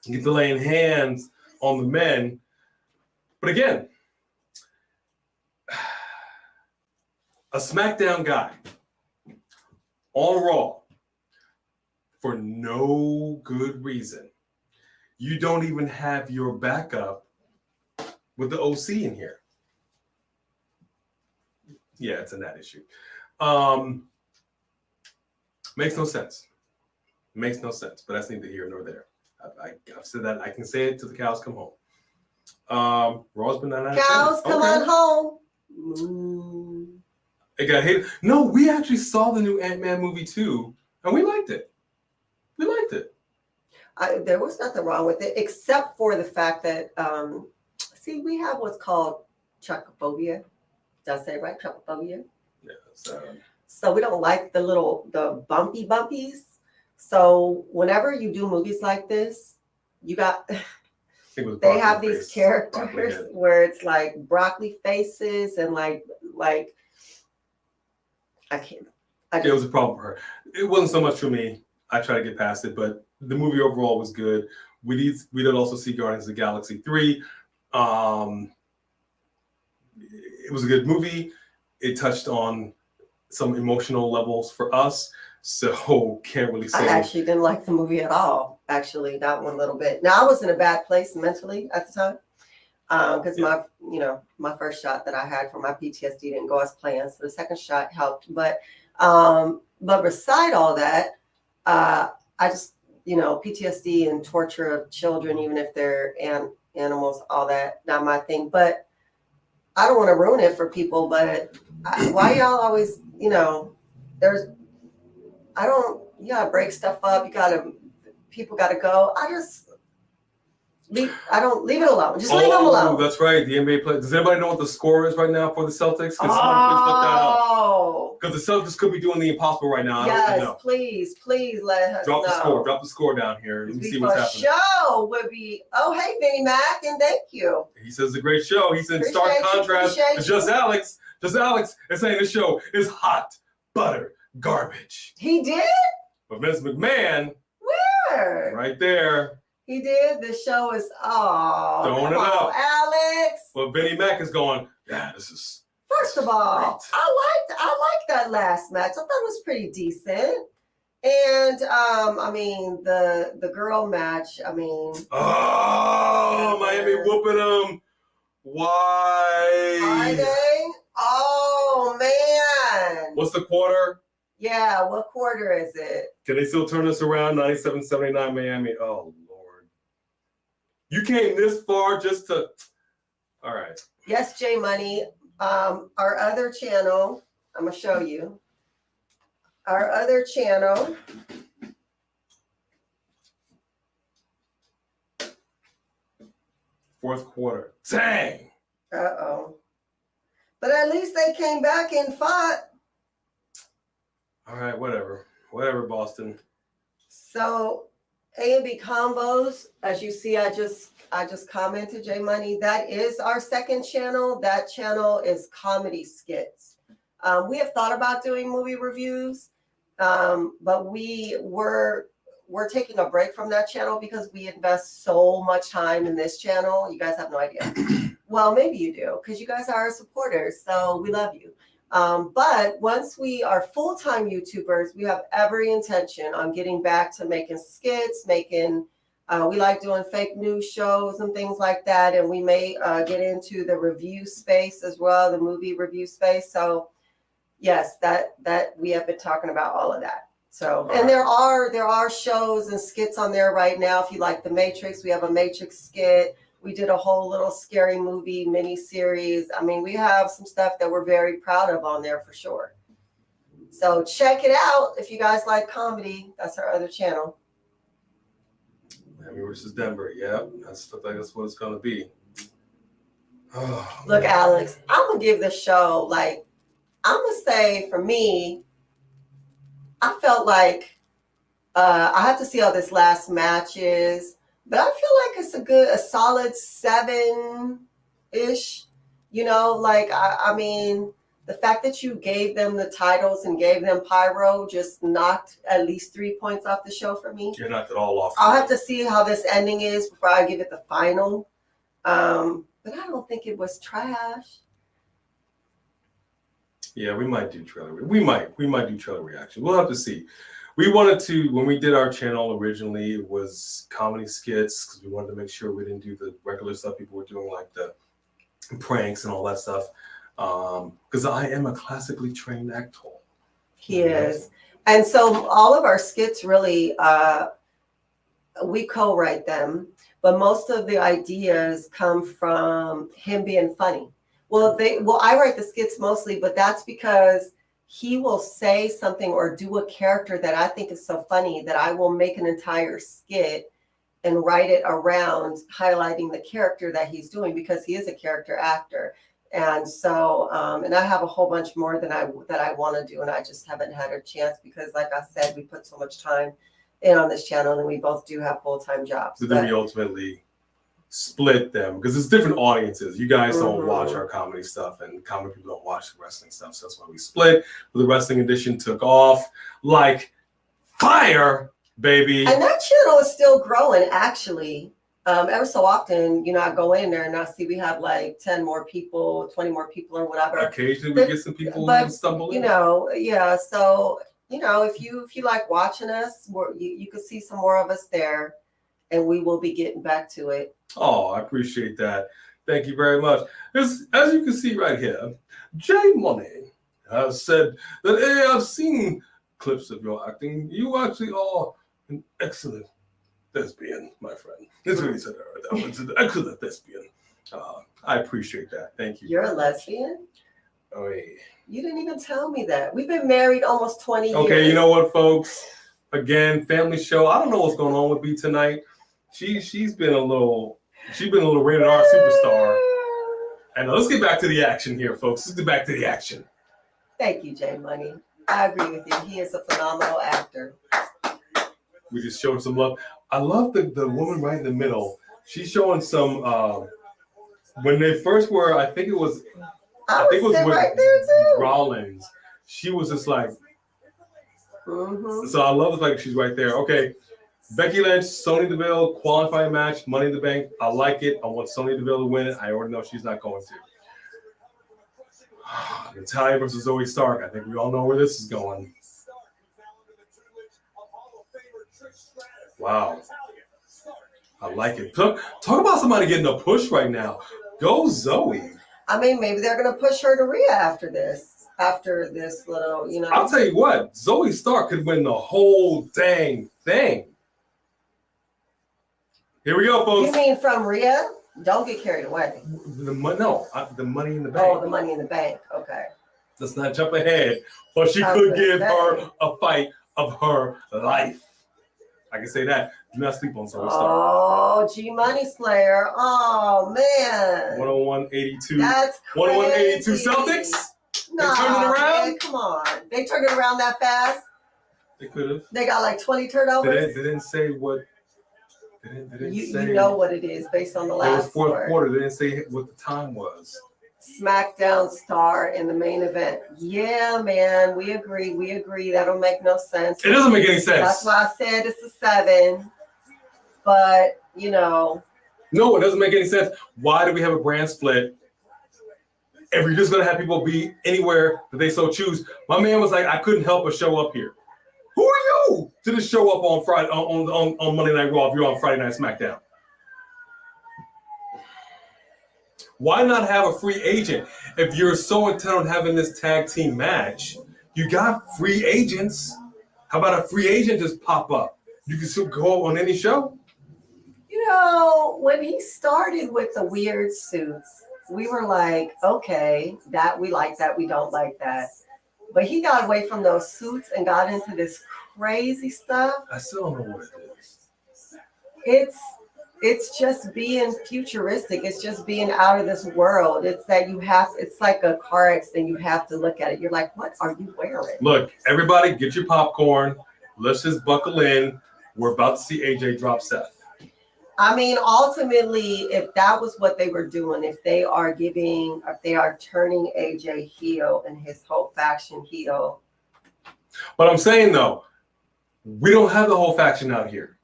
Get to laying hands on the men. But again, a SmackDown guy on Raw for no good reason. You don't even have your backup with the OC in here. Yeah, it's a net issue. Makes no sense. Makes no sense, but that's neither here nor there. I've said that. I can say it till the cows come home. Raw's been 9 out of 10. Cows, come Okay. on home. Moo. It got hit. No, we actually saw the new Ant-Man movie too, and we liked it. We liked it. There was nothing wrong with it, except for the fact that, see, we have what's called truckophobia. Did I say it right? Truckophobia. Yeah. So, So we don't like the bumpy bumpies. So whenever you do movies like this, you got I think it was they broccoli have these face, broccoli characters head. where it's like broccoli faces and like I can't. It was a problem for her. It wasn't so much for me. I tried to get past it, but the movie overall was good. We did also see Guardians of the Galaxy 3. It was a good movie. It touched on some emotional levels for us, so can't really say. I actually didn't like the movie at all. Actually, not one little bit. Now I was in a bad place mentally at the time because my first shot that I had for my PTSD didn't go as planned. So the second shot helped, but beside all that, I just PTSD and torture of children, even if they're animals, all that, not my thing. But I don't want to ruin it for people. But why y'all always, you gotta break stuff up. People gotta go. Leave it alone. Just leave them alone. That's right. The NBA play. Does anybody know what the score is right now for the Celtics? Can someone please look that up? Oh, Because the Celtics could be doing the impossible right now. I don't yes, know. please let us Drop know. the score. Drop the score down here. Let me see what's happening. Show would be. Oh, hey, Vinnie Mac, and thank you. He says it's a great show. He's in stark contrast to Just Alex. Just Alex is saying the show is hot butter garbage. He did. But Vince McMahon, Where? right there, He did. The show is Throwing it come on, up. Alex. but Vinnie Mac is going, yeah, this is. First of all, Great. I liked that last match. I thought it was pretty decent. And I mean the girl match. I mean, Oh, Miami whooping them. Why? are they? Oh man. What's the quarter? Yeah. What quarter is it? Can they still turn this around? 97-79 Miami. Oh, Lord. You came this far just to. All right. Yes, J Money. Our other channel. I'm gonna show you. Our other channel. Fourth quarter. Dang. Uh-oh. But at least they came back and fought. All right, whatever. Whatever, Boston. So A&B combos, as you see, I just commented, J Money. That is our second channel. That channel is comedy skits. We have thought about doing movie reviews, but we're taking a break from that channel because we invest so much time in this channel. You guys have no idea. Well, maybe you do, because you guys are our supporters, so we love you. But once we are full-time YouTubers, we have every intention on getting back to making skits, we like doing fake news shows and things like that. And we may get into the review space as well, the movie review space. So yes, that we have been talking about all of that. So, and there are shows and skits on there right now. If you like The Matrix, we have a Matrix skit. We did a whole little scary movie mini series. I mean, we have some stuff that we're very proud of on there for sure. So check it out if you guys like comedy. That's our other channel. Miami versus Denver. Yeah, that's what it's gonna be. Oh, look, man. Alex, I'm gonna give the show I'm gonna say for me, I felt like I have to see how this last match is. But I feel like it's a solid 7-ish, I mean, the fact that you gave them the titles and gave them pyro just knocked at least 3 points off the show for me. You knocked it all off. I'll have to see how this ending is before I give it the final. But I don't think it was trash. Yeah, we might do trailer. We might do trailer reaction. We'll have to see. We wanted to, when we did our channel originally, it was comedy skits because we wanted to make sure we didn't do the regular stuff people were doing, like the pranks and all that stuff. Because I am a classically trained actor. He is. And so all of our skits really, we co-write them, but most of the ideas come from him being funny. Well, I write the skits mostly, but that's because he will say something or do a character that I think is so funny that I will make an entire skit and write it around highlighting the character that he's doing because he is a character actor. And so, and I have a whole bunch more that I want to do, and I just haven't had a chance because, like I said, we put so much time in on this channel, and we both do have full-time jobs. So then we ultimately split them because it's different audiences. You guys don't watch our comedy stuff, and comedy people don't watch the wrestling stuff. So that's why we split. But the wrestling edition took off like fire, baby. And that channel is still growing, actually. Ever so often, I go in there and I see we have like 10 more people, 20 more people or whatever. Occasionally we get some people who stumble in. Yeah. So, if you like watching us, you can see some more of us there, and we will be getting back to it. Oh, I appreciate that. Thank you very much. As you can see right here, J Money has said that, hey, I've seen clips of your acting. You actually are an excellent thespian, my friend. That's what he said. That was an excellent thespian. I appreciate that. Thank you. You're a lesbian? Oh, yeah. You didn't even tell me that. We've been married almost 20 years. Okay, you know what, folks? Again, family show. I don't know what's going on with B tonight. She's been a little rated R superstar. And let's get back to the action here, folks. Let's get back to the action. Thank you, J Money. I agree with you. He is a phenomenal actor. We just showed some love. I love the woman right in the middle. She's showing some when they first were, I think it was with right there too. Rollins. She was just like So I love the fact that she's right there. Okay. Becky Lynch, Sonya Deville, qualifying match, Money in the Bank. I like it. I want Sonya Deville to win it. I already know she's not going to. Natalya versus Zoe Stark. I think we all know where this is going. Wow. I like it. Talk about somebody getting a push right now. Go Zoe. I mean, maybe they're going to push her to Rhea after this little, I'll tell you what. Zoe Stark could win the whole dang thing. Here we go, folks. You mean from Rhea? Don't get carried away. The Money in the Bank. Oh, the Money in the Bank. Okay. Let's not jump ahead, but she could give her a fight of her life. I can say that. Do not sleep on Zoe Stark. Oh, G Money Slayer. Oh, man. 101-82. That's crazy. 101-82 Celtics? No, they turned it around? Man, come on. They turned it around that fast? They could have. They got like 20 turnovers? They didn't say what. They didn't say. You know what it is based on the last fourth quarter. They didn't say what the time was. SmackDown star in the main event. Yeah, man, we agree. That'll make no sense. It doesn't make any sense. That's why I said it's a 7. But, you know. No, it doesn't make any sense. Why do we have a brand split if you're just going to have people be anywhere that they so choose? My man was like, I couldn't help but show up here. Who are you to just show up on Friday on Monday Night Raw if you're on Friday Night SmackDown? Why not have a free agent? If you're so intent on having this tag team match, you got free agents. How about a free agent just pop up? You can still go on any show. You know, when he started with the weird suits, we were like, okay, that we like that, we don't like that. But he got away from those suits and got into this crazy stuff. I still don't know what it is. It's just being futuristic. It's just being out of this world. It's that it's like a car accident. You have to look at it. You're like, what are you wearing? Look, everybody get your popcorn. Let's just buckle in. We're about to see AJ drop Seth. I mean, ultimately, if that was what they were doing, if they are turning AJ heel and his whole faction heel. But I'm saying, though, we don't have the whole faction out here.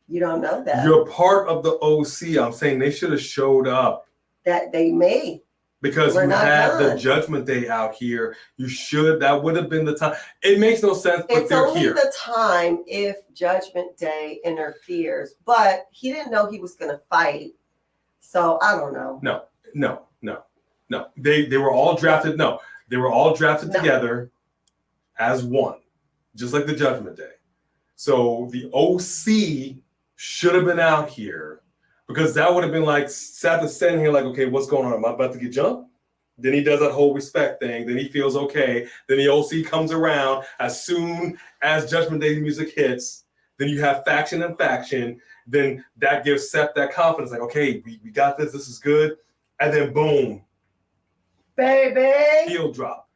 You don't know that. You're part of the OC. I'm saying they should have showed up. That they may. Because you had the Judgment Day out here. That would have been the time. It makes no sense, but they're here. It's only the time if Judgment Day interferes. But he didn't know he was going to fight. So I don't know. No. They were all drafted. No, they were all drafted together as one, just like the Judgment Day. So the OC should have been out here. Because that would have been like Seth is standing here like, okay, what's going on? Am I about to get jumped? Then he does that whole respect thing. Then he feels okay. Then the OC comes around as soon as Judgment Day music hits. Then you have faction and faction. Then that gives Seth that confidence. Like, okay, we got this. This is good. And then boom. Baby. Heel drop.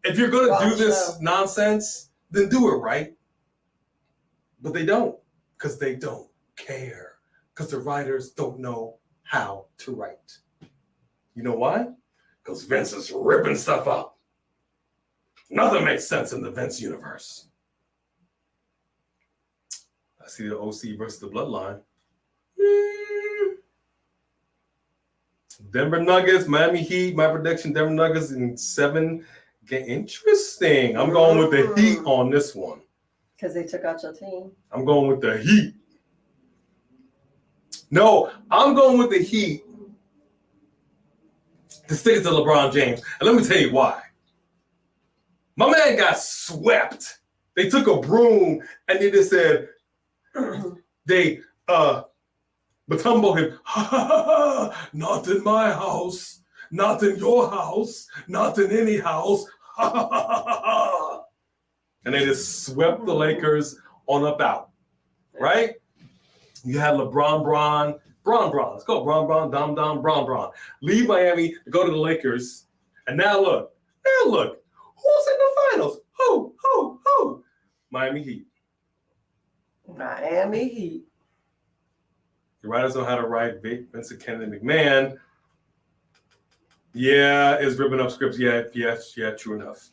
If you're going to do this nonsense, then do it right. But they don't. Because they don't care. Because the writers don't know how to write. You know why? Because Vince is ripping stuff up. Nothing makes sense in the Vince universe. I see the OC versus the Bloodline. Denver Nuggets, Miami Heat. My prediction, Denver Nuggets in 7 games. Interesting. I'm going with the Heat on this one. Because they took out your team. I'm going with the Heat. No, I'm going with the Heat to stick it to LeBron James. And let me tell you why. My man got swept. They took a broom and they just said, they Matumbo him, not in my house, not in your house, not in any house. And they just swept the Lakers on up out. Right? You had LeBron, Bron. Let's go, Bron, Dom, Bron. Leave Miami to go to the Lakers. And now look. Who's in the finals? Who? Miami Heat. Miami Heat. The writers know how to write. Vincent Kennedy McMahon. Yeah, is ripping up scripts. Yeah, true enough.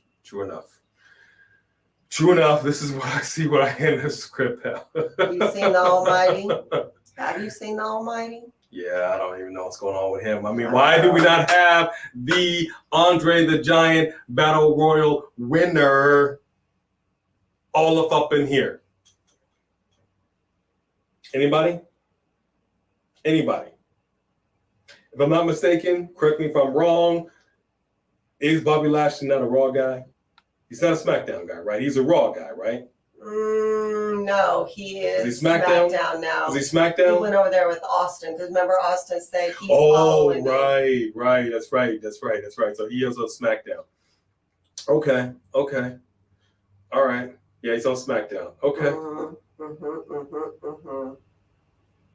This is what I see when I end the script. Have you seen the Almighty? Have you seen the Almighty? Yeah, I don't even know what's going on with him. I mean, why do we not have the Andre the Giant Battle Royal winner all up in here? Anybody? If I'm not mistaken, correct me if I'm wrong, is Bobby Lashley not a Raw guy? He's not a SmackDown guy, right? He's a Raw guy, right? No, he is. Is he SmackDown now? Is he SmackDown? He went over there with Austin because remember Austin said he's following right. That's right. So he is on SmackDown. Okay. All right. Yeah, he's on SmackDown. Okay.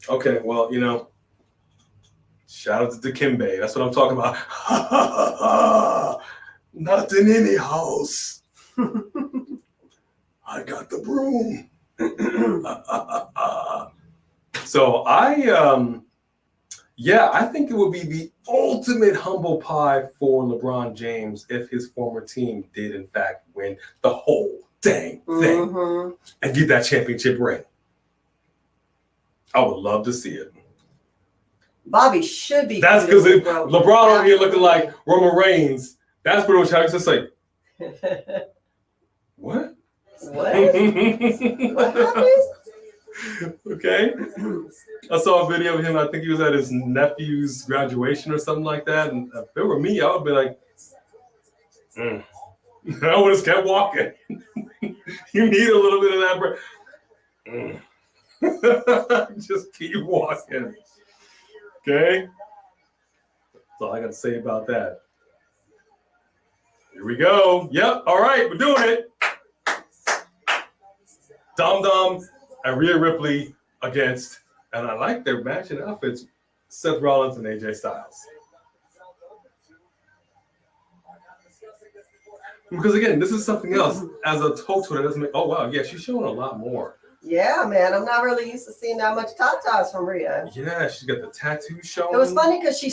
Okay. Well, shout out to Dikembe. That's what I'm talking about. Not in any house. I got the broom. So Yeah, I think it would be the ultimate humble pie for LeBron James if his former team did, in fact, win the whole dang thing and get that championship ring. I would love to see it. Bobby should be. That's because LeBron over here looking like Roman Reigns. That's pretty much how it's just like, what? What? What happened? Okay. I saw a video of him. I think he was at his nephew's graduation or something like that. And if it were me, I would be like, I would have just kept walking. You need a little bit of that breath. Just keep walking. Okay. That's all I got to say about that. Here we go. Yep. All right. We're doing it. Dom Dom and Rhea Ripley against, and I like their matching outfits, Seth Rollins and AJ Styles. Because again, this is something else. As a total, that doesn't make. Oh wow, yeah, she's showing a lot more. Yeah, man, I'm not really used to seeing that much tatas from Rhea. Yeah, she's got the tattoo showing. It was funny because she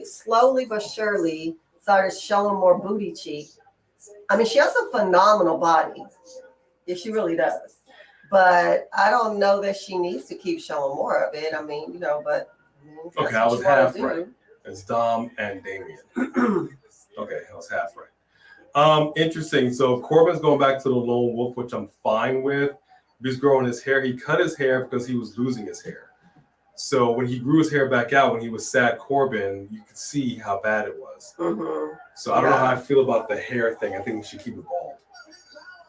slowly but surely started showing more booty cheek. I mean, she has a phenomenal body. Yeah, she really does. But I don't know that she needs to keep showing more of it. I mean, but okay, I was half right. It's Dom and Damian. Okay, I was half right. Interesting. So Corbin's going back to the lone wolf, which I'm fine with. He's growing his hair. He cut his hair because he was losing his hair. So when he grew his hair back out, when he was sad Corbin, you could see how bad it was. So I don't know how I feel about the hair thing. I think we should keep it bald.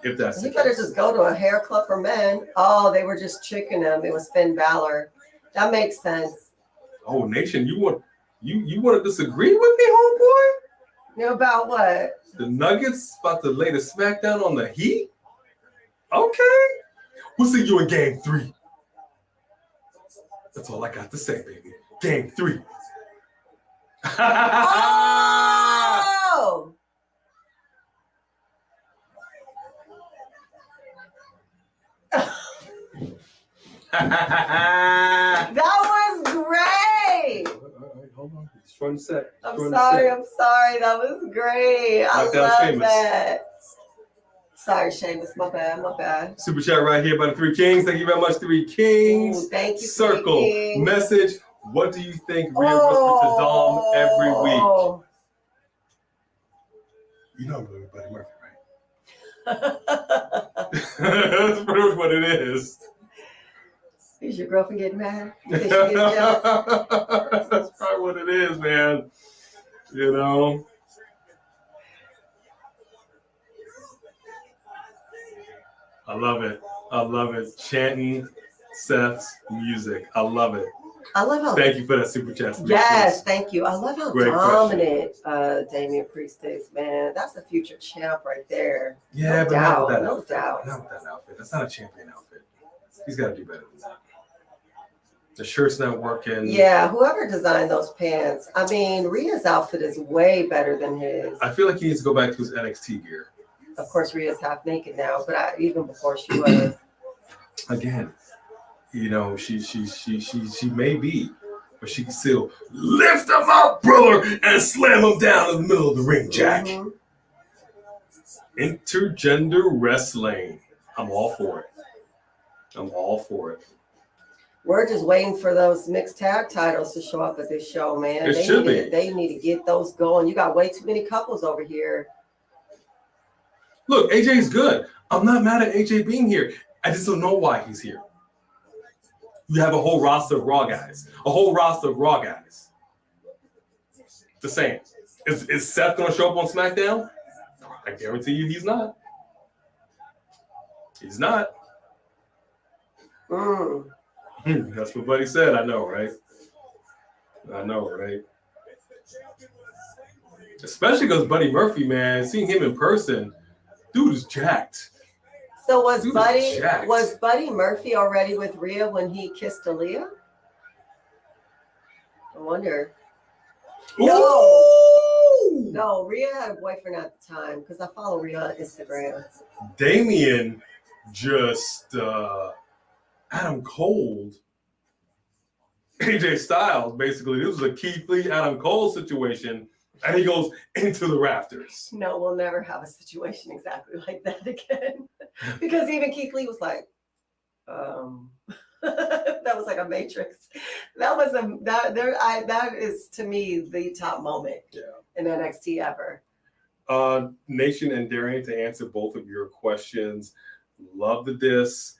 If that's you better just go to a hair club for men. Oh, they were just tricking him. It was Finn Balor. That makes sense. Oh, Nation, you want to disagree with me, homeboy? About what? The Nuggets about to lay the smackdown on the Heat? Okay. We'll see you in game 3. That's all I got to say, baby. Game 3. Oh! That was great. All right, hold on. Just trying to set. I'm sorry. That was great. I love that. Sorry, Seamus. My bad. Super chat right here by the Three Kings. Thank you very much, Three Kings. Ooh, thank you. Circle. Three Kings. Message. What do you think Rhea whispers to Dom every week? You know Buddy Murphy, right? That's pretty much what it is. Is your girlfriend getting mad? Is she getting jealous? That's probably what it is, man. I love it. Chanting Seth's music. I love it. I love how. Thank you for that super chat. Yes, thank you. I love how Great dominant Damian Priest is, man. That's the future champ right there. Yeah, no but doubt. not with that No outfit. doubt. Not with that outfit. That's not a champion outfit. He's got to do better than that. The shirt's not working. Yeah, whoever designed those pants. I mean, Rhea's outfit is way better than his. I feel like he needs to go back to his NXT gear. Of course, Rhea's half naked now, but even before she was. Again, she may be, but she can still lift him up, brother, and slam him down in the middle of the ring, Jack. Intergender wrestling. I'm all for it. We're just waiting for those mixed tag titles to show up at this show, man. They need to get those going. You got way too many couples over here. Look, AJ's good. I'm not mad at AJ being here. I just don't know why he's here. You have a whole roster of Raw guys. The same. Is Seth going to show up on SmackDown? I guarantee you he's not. He's not. That's what Buddy said. I know, right? Especially because Buddy Murphy, man, seeing him in person, dude is jacked. So was Buddy Murphy already with Rhea when he kissed Aaliyah? I wonder. No, Rhea had a boyfriend at the time because I follow Rhea on Instagram. Damian just Adam Cole AJ Styles, basically, this was a Keith Lee, Adam Cole situation, and he goes into the rafters. No, we'll never have a situation exactly like that again. Because even Keith Lee was like, that was like a Matrix. That is to me the top moment in NXT ever. Nation and Darian, to answer both of your questions, love the diss.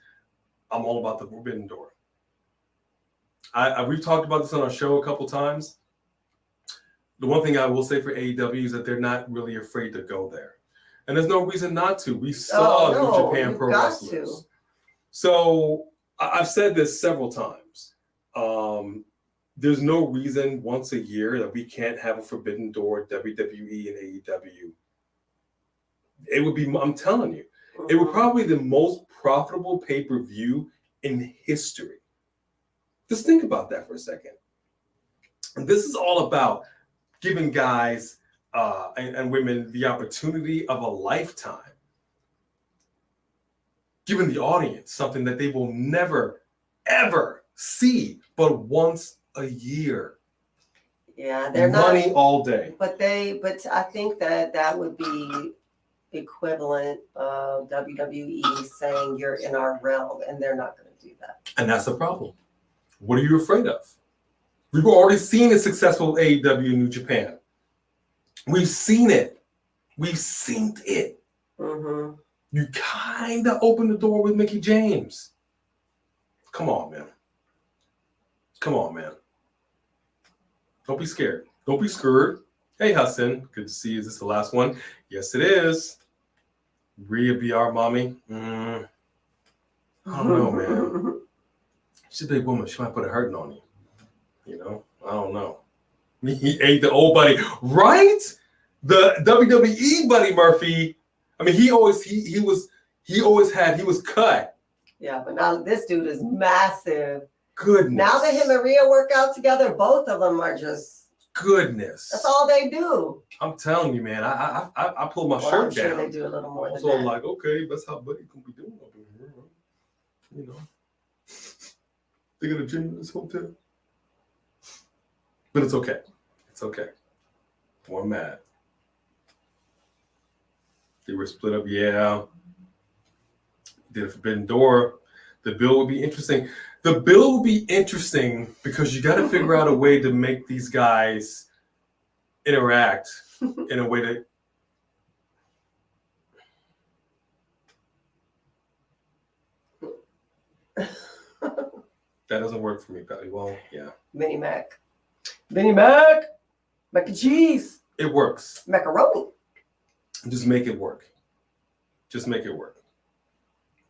I'm all about the Forbidden Door. We've talked about this on our show a couple times. The one thing I will say for AEW is that they're not really afraid to go there. And there's no reason not to. We saw New Japan Pro Wrestlers. So I've said this several times. There's no reason once a year that we can't have a Forbidden Door, WWE and AEW. It would be, I'm telling you, it would probably be the most profitable pay-per-view in history. Just think about that for a second. And this is all about giving guys and women the opportunity of a lifetime. Giving the audience something that they will never, ever see but once a year. Yeah, they're money not, all day. But I think that would be equivalent of WWE saying you're in our realm, and they're not going to do that. And that's the problem. What are you afraid of? We've already seen a successful AEW New Japan. We've seen it. We've seen it. Mm-hmm. You kind of opened the door with Mickie James. Come on, man. Come on, man. Don't be scared. Don't be scared. Hey, Hassan. Good to see you. Is this the last one? Yes, it is. Rhea BR mommy. I don't know, man. She's a big woman. She might put a hurting on you. You know? I don't know. He ate the old buddy. Right? The WWE Buddy Murphy. I mean, he was cut. Yeah, but now this dude is massive. Goodness. Now that him and Rhea work out together, both of them are just goodness. That's all they do. I'm telling you, man. I pulled my shirt I'm sure down. They do a little more than so that. I'm like, okay, that's how Buddy can be doing up in here. You know, they got a gym in this hotel, but it's okay. It's okay. We're mad. They were split up. Yeah. Did a Forbidden Door. The bill would be interesting. The bill will be interesting because you got to figure out a way to make these guys interact in a way that that doesn't work for me, Patty. Well, yeah. Mini Mac. Mac and cheese. It works. Macaroni. Just make it work. Just make it work.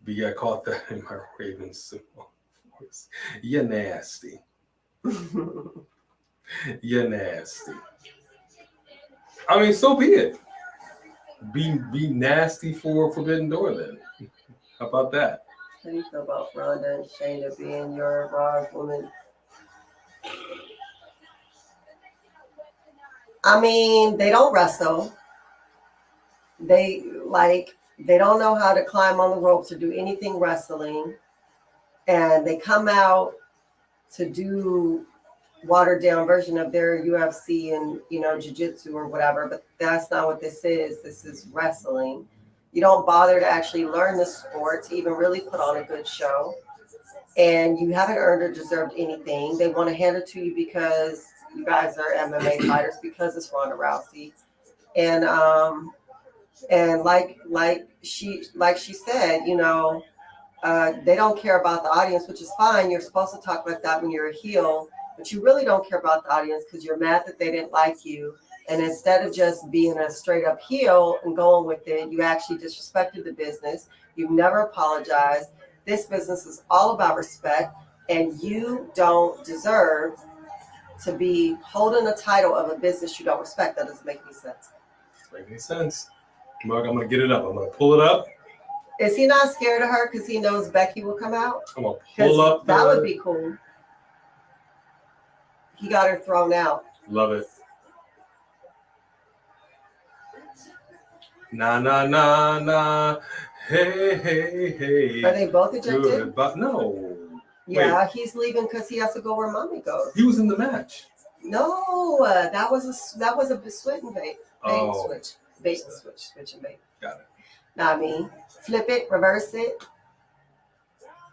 But yeah, I caught that in my Ravens voice. You're nasty. You're nasty. I mean, so be it. Be nasty for Forbidden Door then. How about that? How do you feel about Ronda and Shayna being your Raw woman? I mean, they don't wrestle. They don't know how to climb on the ropes or do anything wrestling. And they come out to do watered down version of their UFC and, jiu-jitsu or whatever, but that's not what this is. This is wrestling. You don't bother to actually learn the sport to even really put on a good show. And you haven't earned or deserved anything. They want to hand it to you because you guys are MMA fighters, because it's Ronda Rousey. And like she said, they don't care about the audience, which is fine. You're supposed to talk like that when you're a heel, but you really don't care about the audience because you're mad that they didn't like you. And instead of just being a straight up heel and going with it, you actually disrespected the business. You've never apologized. This business is all about respect, and you don't deserve to be holding a title of a business you don't respect. That doesn't make any sense. Doesn't make any sense. Mark, I'm going to get it up. I'm going to pull it up. Is he not scared of her because he knows Becky will come out? I'm going to pull up. That would be cool. He got her thrown out. Love it. Nah, nah, nah, nah. Hey, hey, hey. Are they both ejected? Good, but no. Yeah, he's leaving because he has to go where mommy goes. He was in the match. No, that was a switch and bait. Oh. Switch. Bait and switch. Switch and bait. Got it. Not me. Flip it, reverse it.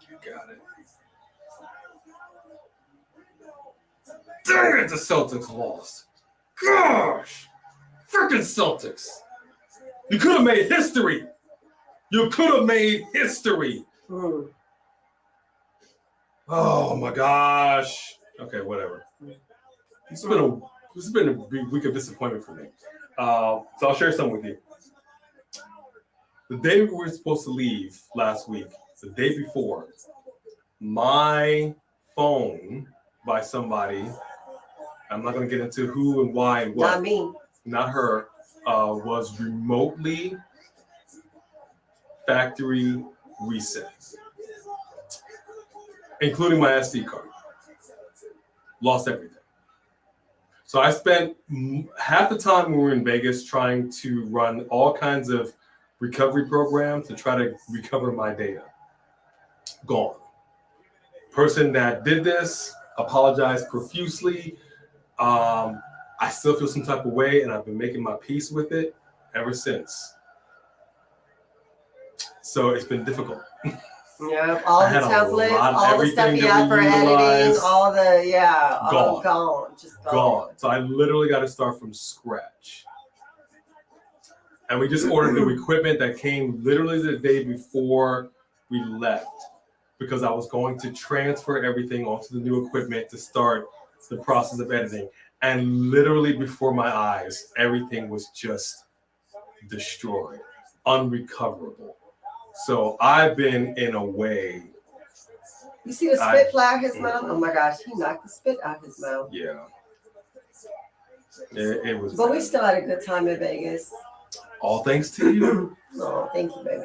You got it. Dang it, the Celtics lost. Gosh. Freaking Celtics. You could have made history. You could have made history. Oh my gosh. Okay, whatever. It's been a week of disappointment for me. So I'll share some with you. The day we were supposed to leave last week, the day before, my phone by somebody, I'm not going to get into who and why and what. Not me. Not her, was remotely factory reset, including my SD card. Lost everything. So I spent half the time we were in Vegas trying to run all kinds of recovery programs to try to recover my data. Gone. Person that did this apologized profusely. I still feel some type of way, and I've been making my peace with it ever since. So it's been difficult. Yeah, all the templates, all the stuff you had for editing, all the gone, just gone. So I literally got to start from scratch. And we just ordered new equipment that came literally the day before we left, because I was going to transfer everything onto the new equipment to start the process of editing. And literally before my eyes, everything was just destroyed, unrecoverable. So I've been in a way. You see the spit fly out his mouth? Oh my gosh, he knocked the spit out his mouth. Yeah. It was. But we still had a good time in Vegas. All thanks to you. Oh, thank you, baby.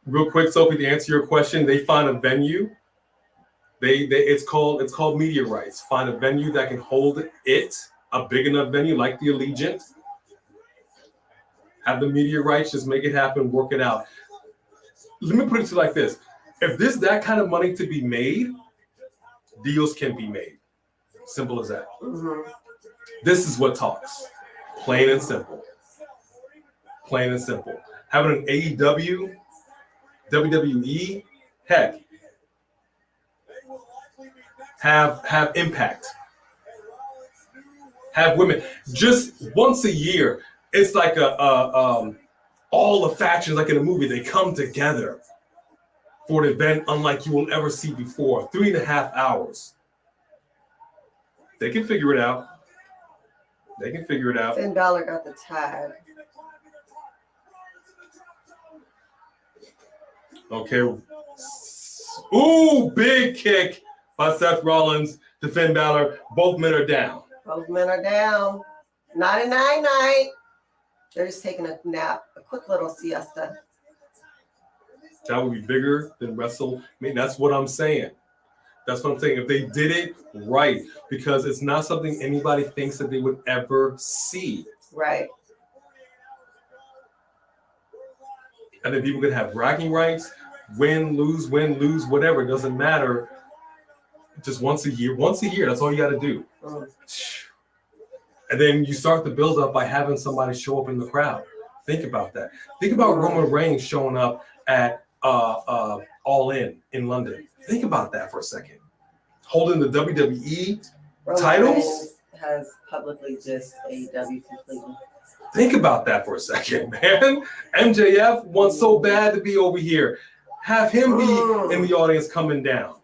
Real quick, Sophie, to answer your question, they find a venue. It's called media rights. Find a venue that can hold it, a big enough venue like the Allegiant. Have the media rights, just make it happen, work it out. Let me put it to you like this. If there's that kind of money to be made, deals can be made. Simple as that. Mm-hmm. This is what talks. Plain and simple. Plain and simple. Having an AEW, WWE, heck, have Impact. Have women. Just once a year, it's like all the factions, like in a movie, they come together for an event unlike you will ever see before. 3.5 hours. They can figure it out. They can figure it out. Finn Balor got the tag. Okay. Ooh, big kick by Seth Rollins to Finn Balor. Both men are down. Both men are down. Not a night. They're just taking a nap, a quick little siesta. That would be bigger than Wrestle. I mean, that's what I'm saying. That's what I'm saying. If they did it right, because it's not something anybody thinks that they would ever see. Right. And then people can have bragging rights, win, lose, whatever. It doesn't matter. Just once a year. That's all you got to do. And then you start the build up by having somebody show up in the crowd. Think about that. Think about Roman Reigns showing up at All In London. Think about that for a second. Holding the WWE Roman titles. Reigns has publicly dissed AEW completely. Think about that for a second, man. MJF wants so bad to be over here. Have him be in the audience coming down.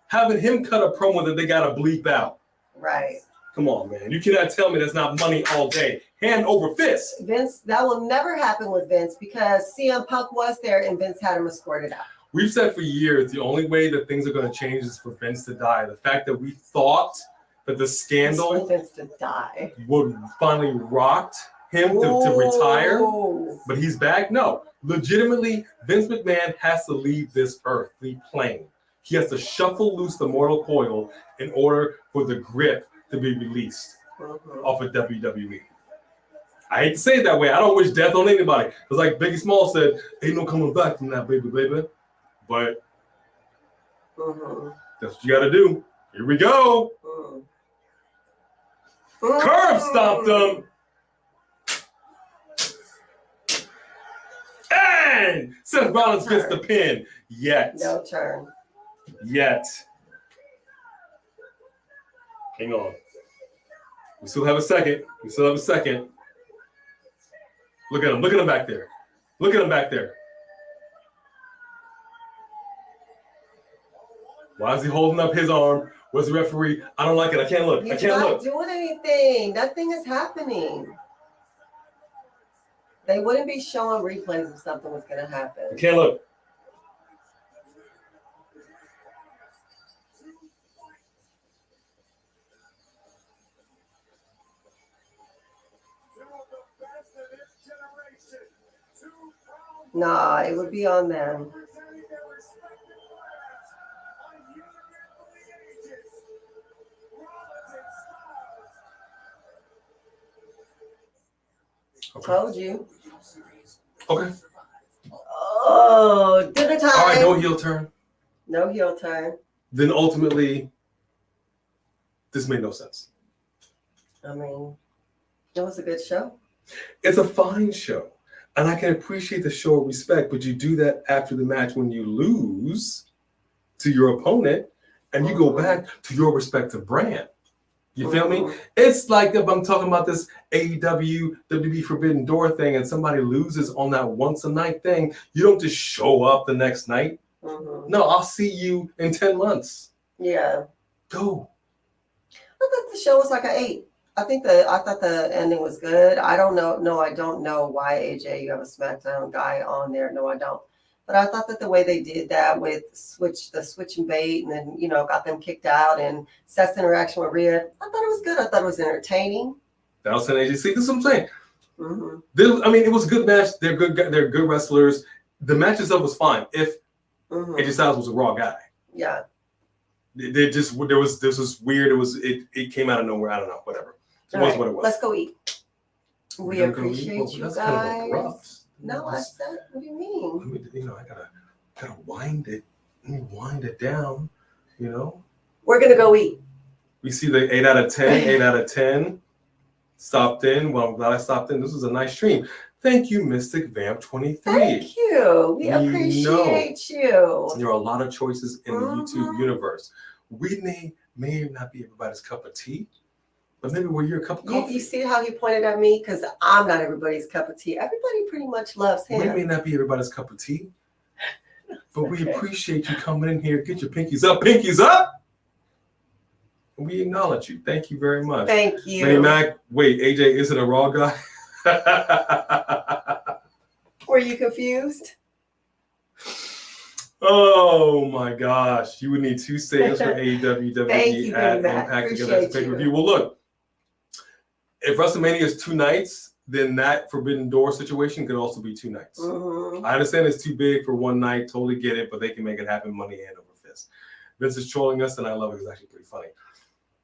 Having him cut a promo that they got to bleep out. Right. Come on, man. You cannot tell me that's not money all day. Hand over fist. Vince, that will never happen with Vince because CM Punk was there and Vince had him escorted out. We've said for years the only way that things are going to change is for Vince to die. The fact that we thought that the scandal for Vince to die would finally rocked him to retire, but he's back. No, legitimately, Vince McMahon has to leave this earth, leave plane. He has to shuffle loose the mortal coil in order for the grip to be released off of WWE. I hate to say it that way. I don't wish death on anybody. It's like Biggie Small said, ain't no coming back from that, baby. But That's what you got to do. Here we go. Curb stomped him. And Seth Rollins gets the pin. No turn. Yet. Hang on. We still have a second. Look at him. Look at him back there. Why is he holding up his arm? Where's the referee? I don't like it. I can't look. He's not doing anything. Nothing is happening. They wouldn't be showing replays if something was going to happen. I can't look. Nah, it would be on them. Okay. Told you. Okay. Oh, dinner time. All right, no heel turn. No heel turn. Then ultimately, this made no sense. I mean, it was a good show. It's a fine show. And I can appreciate the show of respect, but you do that after the match when you lose to your opponent and you go back to your respective brand. You feel me? It's like if I'm talking about this AEW, WWE Forbidden Door thing and somebody loses on that once a night thing, you don't just show up the next night. No, I'll see you in 10 months. Yeah. Go. I thought the show was like an 8. I thought the ending was good. I don't know. No, I don't know why, AJ, you have a SmackDown guy on there. No, I don't. But I thought that the way they did that with the switch and bait and then, got them kicked out and Seth's interaction with Rhea, I thought it was good. I thought it was entertaining. That was an AJ. See, this is what I'm saying. It was a good match. They're good wrestlers. The match itself was fine. If AJ Styles was a Raw guy. Yeah. This was weird. It came out of nowhere. I don't know. Whatever. It was what it was. Let's go eat. We appreciate you guys. Kind of abrupt. No, I said, what do you mean? I gotta wind it. Let me wind it down. We're gonna go eat. We see the 8 out of 10. 8 out of 10. Stopped in. Well, I'm glad I stopped in. This was a nice stream. Thank you, Mystic Vamp 23. Thank you. We appreciate you. There are a lot of choices in the YouTube universe. We may not be everybody's cup of tea, but maybe we're your cup of coffee. You see how he pointed at me? Because I'm not everybody's cup of tea. Everybody pretty much loves him. We may not be everybody's cup of tea, but we appreciate you coming in here. Get your pinkies up. Pinkies up! And we acknowledge you. Thank you very much. Thank you. Manny Mac, wait, AJ isn't a Raw guy? Were you confused? Oh my gosh. You would need 2 saves for AEW, WWE at Impact to get that pay-per-view. Well, look, if WrestleMania is 2 nights, then that Forbidden Door situation could also be 2 nights. I understand it's too big for 1 night. Totally get it, but they can make it happen money hand over fist. Vince is trolling us, and I love it. It's actually pretty funny.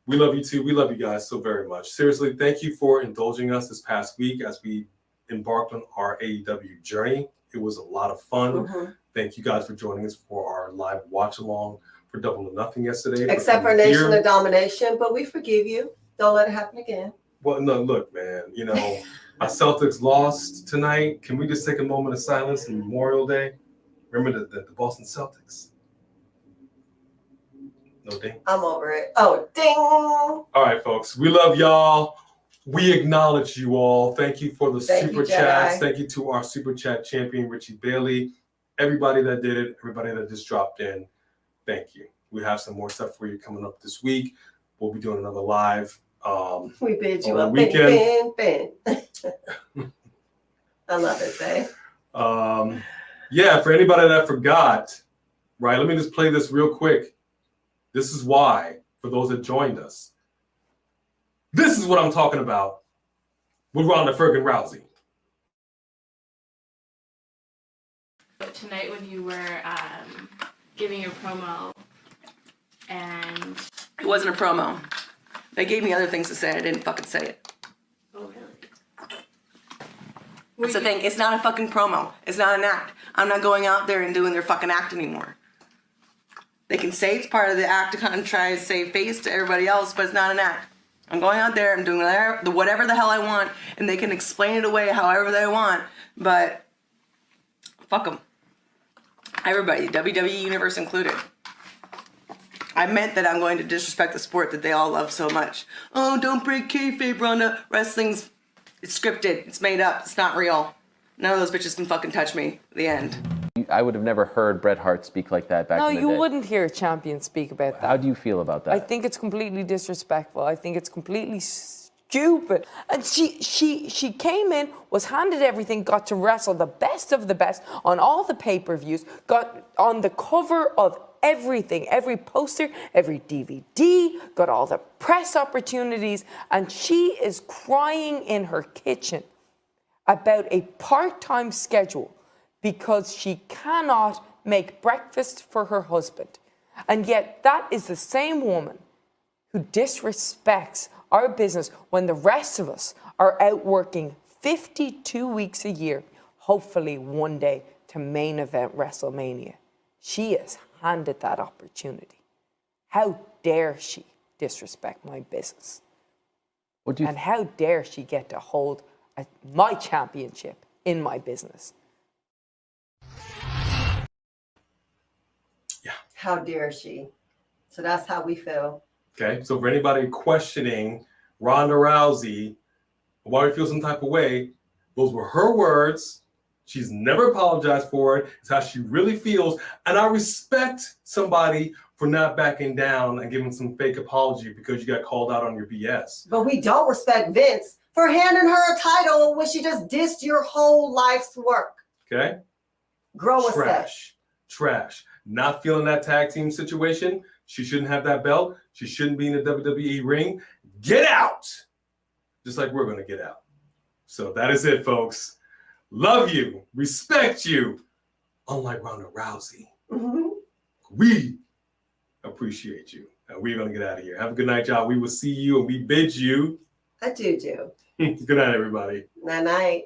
We love you too. We love you guys so very much. Seriously, thank you for indulging us this past week as we embarked on our AEW journey. It was a lot of fun. Thank you guys for joining us for our live watch along for Double or Nothing yesterday. Except for Nation of Domination, but we forgive you. Don't let it happen again. Well, no, look, man, our Celtics lost tonight. Can we just take a moment of silence on Memorial Day? Remember the Boston Celtics. No ding. I'm over it. Oh, ding. All right, folks. We love y'all. We acknowledge you all. Thank you for the super chats. Thank you to our super chat champion, Richie Bailey. Everybody that did it, everybody that just dropped in, thank you. We have some more stuff for you coming up this week. We'll be doing another live. We bid you up. Weekend. Ben. I love it, babe. Yeah, for anybody that forgot, right, let me just play this real quick. This is why, for those that joined us. This is what I'm talking about with Ronda Freakin Rousey. Tonight when you were giving your promo and... It wasn't a promo. They gave me other things to say. I didn't fucking say it. Oh, really? That's the thing. It's not a fucking promo. It's not an act. I'm not going out there and doing their fucking act anymore. They can say it's part of the act to kind of try to save face to everybody else, but it's not an act. I'm going out there, I'm doing whatever the hell I want, and they can explain it away however they want, but fuck them. Everybody, WWE Universe included. I meant that I'm going to disrespect the sport that they all love so much. Oh, don't break kayfabe, Ronda. Wrestling's, it's scripted, it's made up, it's not real. None of those bitches can fucking touch me. The end. I would have never heard Bret Hart speak like that back in the day. No, you wouldn't hear a champion speak about that. How do you feel about that? I think it's completely disrespectful. I think it's completely stupid. And she came in, was handed everything, got to wrestle the best of the best on all the pay-per-views, got on the cover of everything, every poster, every DVD, got all the press opportunities, and she is crying in her kitchen about a part-time schedule because she cannot make breakfast for her husband. And yet that is the same woman who disrespects our business when the rest of us are out working 52 weeks a year, hopefully one day to main event WrestleMania. She is handed that opportunity. How dare she disrespect my business? And how dare she get to hold my championship in my business? Yeah. How dare she? So that's how we feel. Okay, so for anybody questioning Ronda Rousey, why we feel some type of way, those were her words. She's never apologized for it. It's how she really feels. And I respect somebody for not backing down and giving some fake apology because you got called out on your BS. But we don't respect Vince for handing her a title when she just dissed your whole life's work. Okay? Grow a set. Trash. Trash. Not feeling that tag team situation. She shouldn't have that belt. She shouldn't be in the WWE ring. Get out! Just like we're going to get out. So that is it, folks. Love you. Respect you. Unlike Ronda Rousey. Mm-hmm. We appreciate you. And we're going to get out of here. Have a good night, y'all. We will see you and we bid you. I do. Good night, everybody. Night.